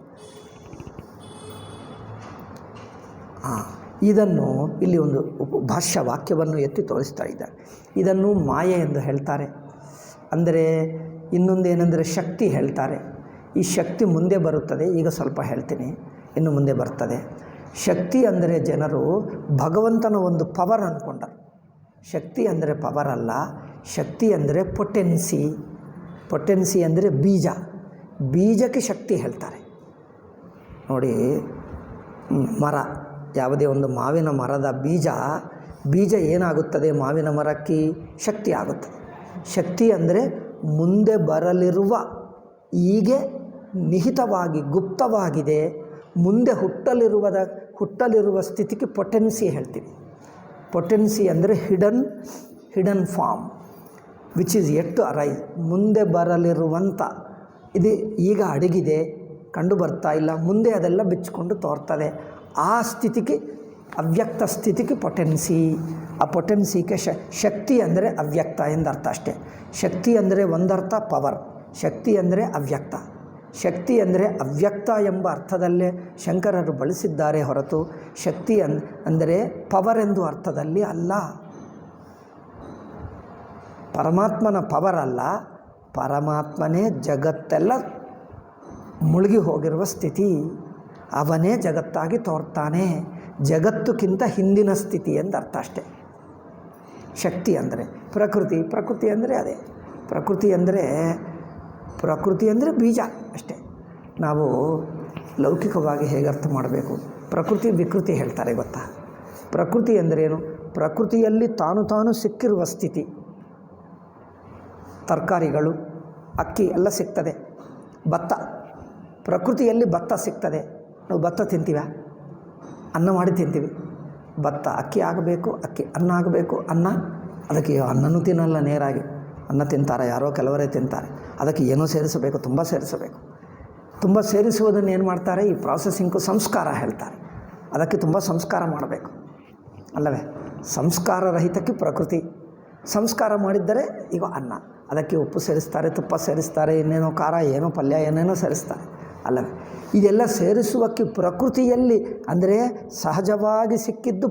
ಇದನ್ನು ಇಲ್ಲಿ ಒಂದು ಭಾಷ್ಯ ವಾಕ್ಯವನ್ನು ಎತ್ತಿ ತೋರಿಸ್ತಾ ಇದ್ದಾರೆ. ಇದನ್ನು ಮಾಯೆ ಎಂದು ಹೇಳ್ತಾರೆ. ಅಂದರೆ ಇನ್ನೊಂದೇನೆಂದರೆ ಶಕ್ತಿ ಹೇಳ್ತಾರೆ. ಈ ಶಕ್ತಿ ಮುಂದೆ ಬರುತ್ತದೆ, ಈಗ ಸ್ವಲ್ಪ ಹೇಳ್ತೀನಿ, ಇನ್ನು ಮುಂದೆ ಬರ್ತದೆ. ಶಕ್ತಿ ಅಂದರೆ ಜನರು ಭಗವಂತನ ಒಂದು ಪವರ್ ಅಂದ್ಕೊಂಡರು. ಶಕ್ತಿ ಅಂದರೆ ಪವರ್ ಅಲ್ಲ, ಶಕ್ತಿ ಅಂದರೆ ಪೊಟೆನ್ಸಿ. ಪೊಟೆನ್ಸಿ ಅಂದರೆ ಬೀಜಕ್ಕೆ ಶಕ್ತಿ ಹೇಳ್ತಾರೆ ನೋಡಿ. ಮರ, ಯಾವುದೇ ಒಂದು ಮಾವಿನ ಮರದ ಬೀಜ ಏನಾಗುತ್ತದೆ? ಮಾವಿನ ಮರಕ್ಕೆ ಶಕ್ತಿ ಆಗುತ್ತದೆ. ಶಕ್ತಿ ಅಂದರೆ ಮುಂದೆ ಬರಲಿರುವ, ಹೀಗೆ ನಿಹಿತವಾಗಿ ಗುಪ್ತವಾಗಿದೆ, ಮುಂದೆ ಹುಟ್ಟಲಿರುವ ಸ್ಥಿತಿಗೆ ಪೊಟೆನ್ಸಿ ಹೇಳ್ತೀವಿ. ಪೊಟೆನ್ಸಿ ಅಂದರೆ hidden form which is yet to arise. ಮುಂದೆ ಬರಲಿರುವಂಥ ಇದು ಈಗ ಅಡಗಿದೆ, ಕಂಡು ಬರ್ತಾ ಇಲ್ಲ, ಮುಂದೆ ಅದೆಲ್ಲ ಬಿಚ್ಚಿಕೊಂಡು ತೋರ್ತದೆ. ಆ ಸ್ಥಿತಿಗೆ, ಅವ್ಯಕ್ತ ಸ್ಥಿತಿಗೆ ಪೊಟೆನ್ಸಿ. ಆ ಪೊಟೆನ್ಸಿಗೆ ಶಕ್ತಿ ಅಂದರೆ ಅವ್ಯಕ್ತ ಎಂದರ್ಥ ಅಷ್ಟೇ. ಶಕ್ತಿ ಅಂದರೆ ಒಂದರ್ಥ ಪವರ್, ಶಕ್ತಿ ಅಂದರೆ ಅವ್ಯಕ್ತ. ಶಕ್ತಿ ಅಂದರೆ ಅವ್ಯಕ್ತ ಎಂಬ ಅರ್ಥದಲ್ಲೇ ಶಂಕರರು ಬಳಸಿದ್ದಾರೆ ಹೊರತು ಶಕ್ತಿ ಅಂದರೆ ಪವರ್ ಎಂದು ಅರ್ಥದಲ್ಲಿ ಅಲ್ಲ. ಪರಮಾತ್ಮನ ಪವರ್ ಅಲ್ಲ, ಪರಮಾತ್ಮನೇ ಜಗತ್ತೆಲ್ಲ ಮುಳುಗಿ ಹೋಗಿರುವ ಸ್ಥಿತಿ, ಅವನೇ ಜಗತ್ತಾಗಿ ತೋರ್ತಾನೆ. ಜಗತ್ತಕ್ಕಿಂತ ಹಿಂದಿನ ಸ್ಥಿತಿ ಎಂದು ಅರ್ಥ ಅಷ್ಟೆ. ಶಕ್ತಿ ಅಂದರೆ ಪ್ರಕೃತಿ ಅಂದರೆ ಅದೇ. ಪ್ರಕೃತಿ ಅಂದರೆ ಬೀಜ ಅಷ್ಟೇ. ನಾವು ಲೌಕಿಕವಾಗಿ ಹೇಗೆ ಅರ್ಥ ಮಾಡಬೇಕು? ಪ್ರಕೃತಿ ವಿಕೃತಿ ಹೇಳ್ತಾರೆ ಗೊತ್ತಾ? ಪ್ರಕೃತಿ ಅಂದ್ರೇನು? ಪ್ರಕೃತಿಯಲ್ಲಿ ತಾನು ಸಿಕ್ಕಿರುವ ಸ್ಥಿತಿ. ತರಕಾರಿಗಳು, ಅಕ್ಕಿ ಎಲ್ಲ ಸಿಗ್ತದೆ. ಭತ್ತ, ಪ್ರಕೃತಿಯಲ್ಲಿ ಭತ್ತ ಸಿಗ್ತದೆ. ನಾವು ಭತ್ತ ತಿಂತೀವ, ಅನ್ನ ಮಾಡಿ ತಿಂತೀವಿ. ಭತ್ತ ಅಕ್ಕಿ ಆಗಬೇಕು, ಅಕ್ಕಿ ಅನ್ನ ಆಗಬೇಕು, ಅನ್ನ. ಅದಕ್ಕೆ ಅನ್ನನೂ ತಿನ್ನಲ್ಲ, ನೇರಾಗಿ ಅನ್ನ ತಿಂತಾರೆ, ಯಾರೋ ಕೆಲವರೇ ತಿಂತಾರೆ. ಅದಕ್ಕೆ ಏನೋ ಸೇರಿಸಬೇಕು, ತುಂಬ ಸೇರಿಸಬೇಕು. ತುಂಬ ಸೇರಿಸುವುದನ್ನು ಏನು ಮಾಡ್ತಾರೆ? ಈ ಪ್ರಾಸೆಸಿಂಗು ಸಂಸ್ಕಾರ ಹೇಳ್ತಾರೆ. ಅದಕ್ಕೆ ತುಂಬ ಸಂಸ್ಕಾರ ಮಾಡಬೇಕು ಅಲ್ಲವೇ? ಸಂಸ್ಕಾರ ರಹಿತಕ್ಕೆ ಪ್ರಕೃತಿ. ಸಂಸ್ಕಾರ ಮಾಡಿದ್ದರೆ ಈಗ ಅನ್ನ, ಅದಕ್ಕೆ ಉಪ್ಪು ಸೇರಿಸ್ತಾರೆ, ತುಪ್ಪ ಸೇರಿಸ್ತಾರೆ, ಇನ್ನೇನೋ ಖಾರ, ಏನೋ ಪಲ್ಯ, ಏನೇನೋ ಸೇರಿಸ್ತಾರೆ ಅಲ್ಲವೇ? ಇದೆಲ್ಲ ಸೇರಿಸುವಕ್ಕೆ ಪ್ರಕೃತಿಯಲ್ಲಿ ಅಂದರೆ ಸಹಜವಾಗಿ ಸಿಕ್ಕಿದ್ದು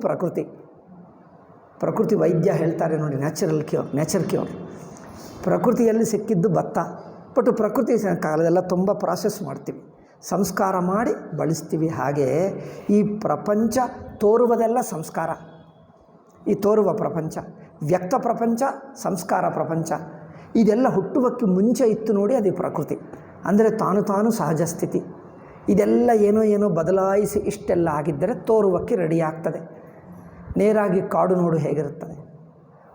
ಪ್ರಕೃತಿ ವೈದ್ಯ ಹೇಳ್ತಾರೆ ನೋಡಿ, ನೇಚರ್ ಕ್ಯೂರ್. ಪ್ರಕೃತಿಯಲ್ಲಿ ಸಿಕ್ಕಿದ್ದು ಭತ್ತ. ಬಟ್ ಪ್ರಕೃತಿ ಕಾಲದೆಲ್ಲ ತುಂಬ ಪ್ರಾಸೆಸ್ ಮಾಡ್ತೀವಿ, ಸಂಸ್ಕಾರ ಮಾಡಿ ಬಳಸ್ತೀವಿ. ಹಾಗೆ ಈ ಪ್ರಪಂಚ ತೋರುವುದೆಲ್ಲ ಸಂಸ್ಕಾರ. ಈ ತೋರುವ ಪ್ರಪಂಚ, ವ್ಯಕ್ತ ಪ್ರಪಂಚ, ಸಂಸ್ಕಾರ ಪ್ರಪಂಚ, ಇದೆಲ್ಲ ಹುಟ್ಟುವಕ್ಕೆ ಮುಂಚೆ ಇತ್ತು ನೋಡಿ, ಅದು ಪ್ರಕೃತಿ. ಅಂದರೆ ತಾನು ಸಹಜ ಸ್ಥಿತಿ. ಇದೆಲ್ಲ ಏನೋ ಬದಲಾಯಿಸಿ ಇಷ್ಟೆಲ್ಲ ಆಗಿದ್ದರೆ ತೋರುವಕ್ಕೆ ರೆಡಿ ಆಗ್ತದೆ. ನೇರಾಗಿ ಕಾಡು ನೋಡು ಹೇಗಿರುತ್ತದೆ.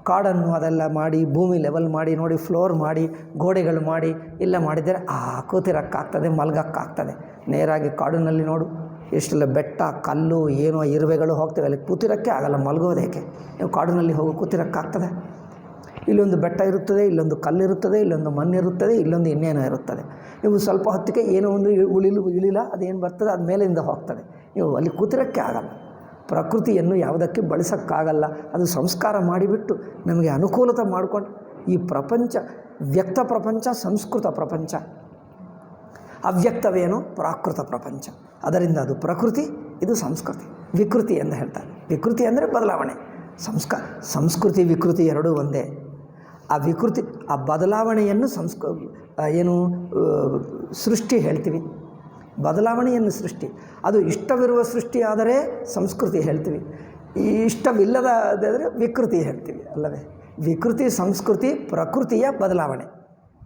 ಕಾಡನ್ನು ಅದೆಲ್ಲ ಮಾಡಿ ಭೂಮಿ ಲೆವೆಲ್ ಮಾಡಿ ನೋಡಿ, ಫ್ಲೋರ್ ಮಾಡಿ, ಗೋಡೆಗಳು ಮಾಡಿ ಎಲ್ಲ ಮಾಡಿದರೆ ಕೂತಿರೋಕ್ಕಾಗ್ತದೆ, ಮಲ್ಗೋಕ್ಕಾಗ್ತದೆ. ನೇರಾಗಿ ಕಾಡಿನಲ್ಲಿ ನೋಡು, ಎಷ್ಟೆಲ್ಲ ಬೆಟ್ಟ, ಕಲ್ಲು, ಏನೋ ಇರುವೆಗಳು ಹೋಗ್ತವೆ, ಅಲ್ಲಿ ಕೂತಿರೋಕ್ಕೆ ಆಗಲ್ಲ. ಮಲ್ಗೋದೇಕೆ? ನೀವು ಕಾಡಿನಲ್ಲಿ ಹೋಗಿ ಕೂತಿರೋಕ್ಕಾಗ್ತದೆ? ಇಲ್ಲೊಂದು ಬೆಟ್ಟ ಇರುತ್ತದೆ, ಇಲ್ಲೊಂದು ಕಲ್ಲಿರುತ್ತದೆ, ಇಲ್ಲೊಂದು ಮಣ್ಣಿರುತ್ತದೆ, ಇಲ್ಲೊಂದು ಇನ್ನೇನೋ ಇರುತ್ತದೆ. ನೀವು ಸ್ವಲ್ಪ ಹೊತ್ತಿಗೆ ಏನೋ ಒಂದು ಇಳಿಲ ಅದೇನು ಬರ್ತದೆ, ಅದು ಮೇಲಿಂದ ಹೋಗ್ತದೆ. ನೀವು ಅಲ್ಲಿ ಕೂತಿರೋಕ್ಕೆ ಆಗಲ್ಲ. ಪ್ರಕೃತಿಯನ್ನು ಯಾವುದಕ್ಕೆ ಬಳಸೋಕ್ಕಾಗಲ್ಲ. ಅದು ಸಂಸ್ಕಾರ ಮಾಡಿಬಿಟ್ಟು ನಮಗೆ ಅನುಕೂಲತೆ ಮಾಡಿಕೊಂಡು ಈ ಪ್ರಪಂಚ ವ್ಯಕ್ತ ಪ್ರಪಂಚ, ಸಂಸ್ಕೃತ ಪ್ರಪಂಚ. ಅವ್ಯಕ್ತವೇನೋ ಪ್ರಾಕೃತ ಪ್ರಪಂಚ. ಅದರಿಂದ ಅದು ಪ್ರಕೃತಿ, ಇದು ಸಂಸ್ಕೃತಿ. ವಿಕೃತಿ ಎಂದು ಹೇಳ್ತಾರೆ. ವಿಕೃತಿ ಅಂದರೆ ಬದಲಾವಣೆ. ಸಂಸ್ಕೃತಿ ವಿಕೃತಿ ಎರಡೂ ಒಂದೇ. ಆ ವಿಕೃತಿ, ಆ ಬದಲಾವಣೆಯನ್ನು ಸೃಷ್ಟಿ ಹೇಳ್ತೀವಿ. ಬದಲಾವಣೆಯನ್ನು ಸೃಷ್ಟಿ, ಅದು ಇಷ್ಟವಿರುವ ಸೃಷ್ಟಿ ಆದರೆ ಸಂಸ್ಕೃತಿ ಹೇಳ್ತೀವಿ. ಇಷ್ಟವಿಲ್ಲದಾದರೆ ವಿಕೃತಿ ಹೇಳ್ತೀವಿ ಅಲ್ಲವೇ? ವಿಕೃತಿ, ಸಂಸ್ಕೃತಿ, ಪ್ರಕೃತಿಯ ಬದಲಾವಣೆ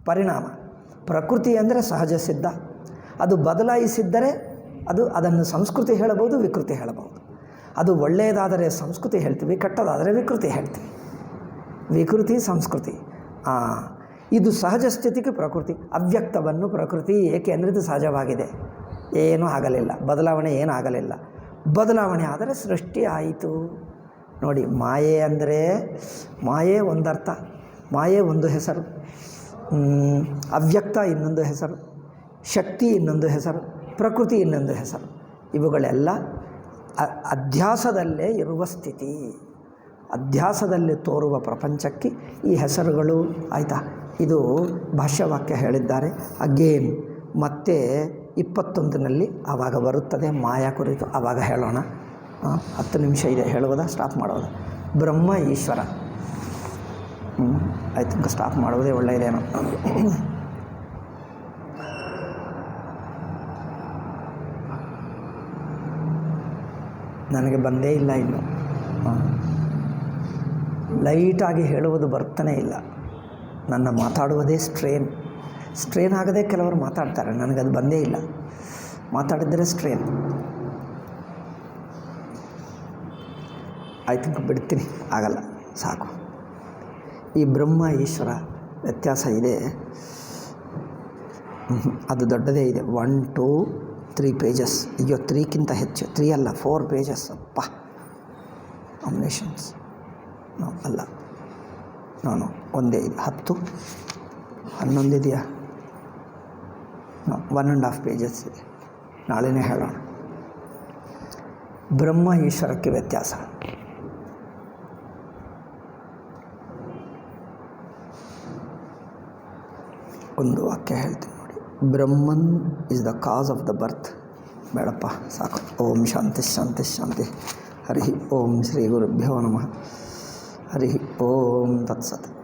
ಪರಿಣಾಮ. ಪ್ರಕೃತಿ ಅಂದರೆ ಸಹಜ ಸಿದ್ಧ, ಅದು ಬದಲಾಯಿಸಿದ್ದರೆ ಅದನ್ನು ಸಂಸ್ಕೃತಿ ಹೇಳಬಹುದು, ವಿಕೃತಿ ಹೇಳಬಹುದು. ಅದು ಒಳ್ಳೆಯದಾದರೆ ಸಂಸ್ಕೃತಿ ಹೇಳ್ತೀವಿ, ಕೆಟ್ಟದಾದರೆ ವಿಕೃತಿ ಹೇಳ್ತೀವಿ. ವಿಕೃತಿ, ಸಂಸ್ಕೃತಿ. ಇದು ಸಹಜ ಸ್ಥಿತಿಗೆ ಪ್ರಕೃತಿ. ಅವ್ಯಕ್ತವನ್ನು ಪ್ರಕೃತಿ. ಏಕೆ ಅಂದರೆ ಇದು ಸಹಜವಾಗಿದೆ, ಏನೂ ಆಗಲಿಲ್ಲ, ಬದಲಾವಣೆ ಏನೂ ಆಗಲಿಲ್ಲ. ಬದಲಾವಣೆ ಆದರೆ ಸೃಷ್ಟಿ ಆಯಿತು ನೋಡಿ. ಮಾಯೆ ಅಂದರೆ ಮಾಯೆ ಒಂದರ್ಥ, ಮಾಯೆ ಒಂದು ಹೆಸರು, ಅವ್ಯಕ್ತ ಇನ್ನೊಂದು ಹೆಸರು, ಶಕ್ತಿ ಇನ್ನೊಂದು ಹೆಸರು, ಪ್ರಕೃತಿ ಇನ್ನೊಂದು ಹೆಸರು. ಇವುಗಳೆಲ್ಲ ಅಧ್ಯಾಸದಲ್ಲೇ ಇರುವ ಸ್ಥಿತಿ. ಅಧ್ಯಾಸದಲ್ಲಿ ತೋರುವ ಪ್ರಪಂಚಕ್ಕೆ ಈ ಹೆಸರುಗಳು. ಆಯಿತಾ? ಇದು ಭಾಷ್ಯವಾಕ್ಯ ಹೇಳಿದ್ದಾರೆ. ಅಗೇನ್ ಮತ್ತೆ 21ನಲ್ಲಿ ಆವಾಗ ಬರುತ್ತದೆ ಮಾಯಾ ಕುರಿತು, ಆವಾಗ ಹೇಳೋಣ. 10 ನಿಮಿಷ ಇದೆ, ಹೇಳುವುದಾ ಸ್ಟಾಪ್ ಮಾಡೋದು? ಬ್ರಹ್ಮ ಈಶ್ವರ. ಆಯ್ತು, ಸ್ಟಾಪ್ ಮಾಡುವುದೇ ಒಳ್ಳೆಯದೇನೋ. ನನಗೆ ಬಂದೇ ಇಲ್ಲ ಇನ್ನು. ಲೈಟಾಗಿ ಹೇಳುವುದು ಬರ್ತಾನೆ ಇಲ್ಲ. ನನ್ನ ಮಾತಾಡುವುದೇ ಸ್ಟ್ರೇನ್ ಆಗದೆ ಕೆಲವರು ಮಾತಾಡ್ತಾರೆ, ನನಗದು ಬಂದೇ ಇಲ್ಲ. ಮಾತಾಡಿದರೆ ಸ್ಟ್ರೇನ್. ಐ ಥಿಂಕ್ ಬಿಡ್ತೀನಿ, ಆಗಲ್ಲ, ಸಾಕು. ಈ ಬ್ರಹ್ಮ ಈಶ್ವರ ವ್ಯತ್ಯಾಸ ಇದೆ, ಅದು ದೊಡ್ಡದೇ ಇದೆ. 1 2 3 ಪೇಜಸ್. ಅಯ್ಯೋ, 3ಕ್ಕಿಂತ ಹೆಚ್ಚು, 3 ಅಲ್ಲ 4 ಪೇಜಸ್. ಅಪ್ಪ, ಕಾಂಬಿನೇಷನ್ಸ್ ಅಲ್ಲ, ನಾನು ಒಂದೇ ಇದೆ. 10 11 ಇದೆಯಾ? 1.5 ಪೇಜಸ್ ಇದೆ. ನಾಳೆನೇ ಹೇಳೋಣ. ಬ್ರಹ್ಮ ಈಶ್ವರಕ್ಕೆ ವ್ಯತ್ಯಾಸ. ಒಂದು ವಾಕ್ಯ ಹೇಳ್ತೀನಿ ನೋಡಿ. Brahman is the cause of the birth. ಬೇಡಪ್ಪ, ಸಾಕು. ಓಂ ಶಾಂತಿ ಶಾಂತಿ ಶಾಂತಿ. ಹರಿ ಓಂ ಶ್ರೀ ಗುರುಭ್ಯೋ ನಮಃ. ಹರಿ ಓಂ ತತ್ಸತ್.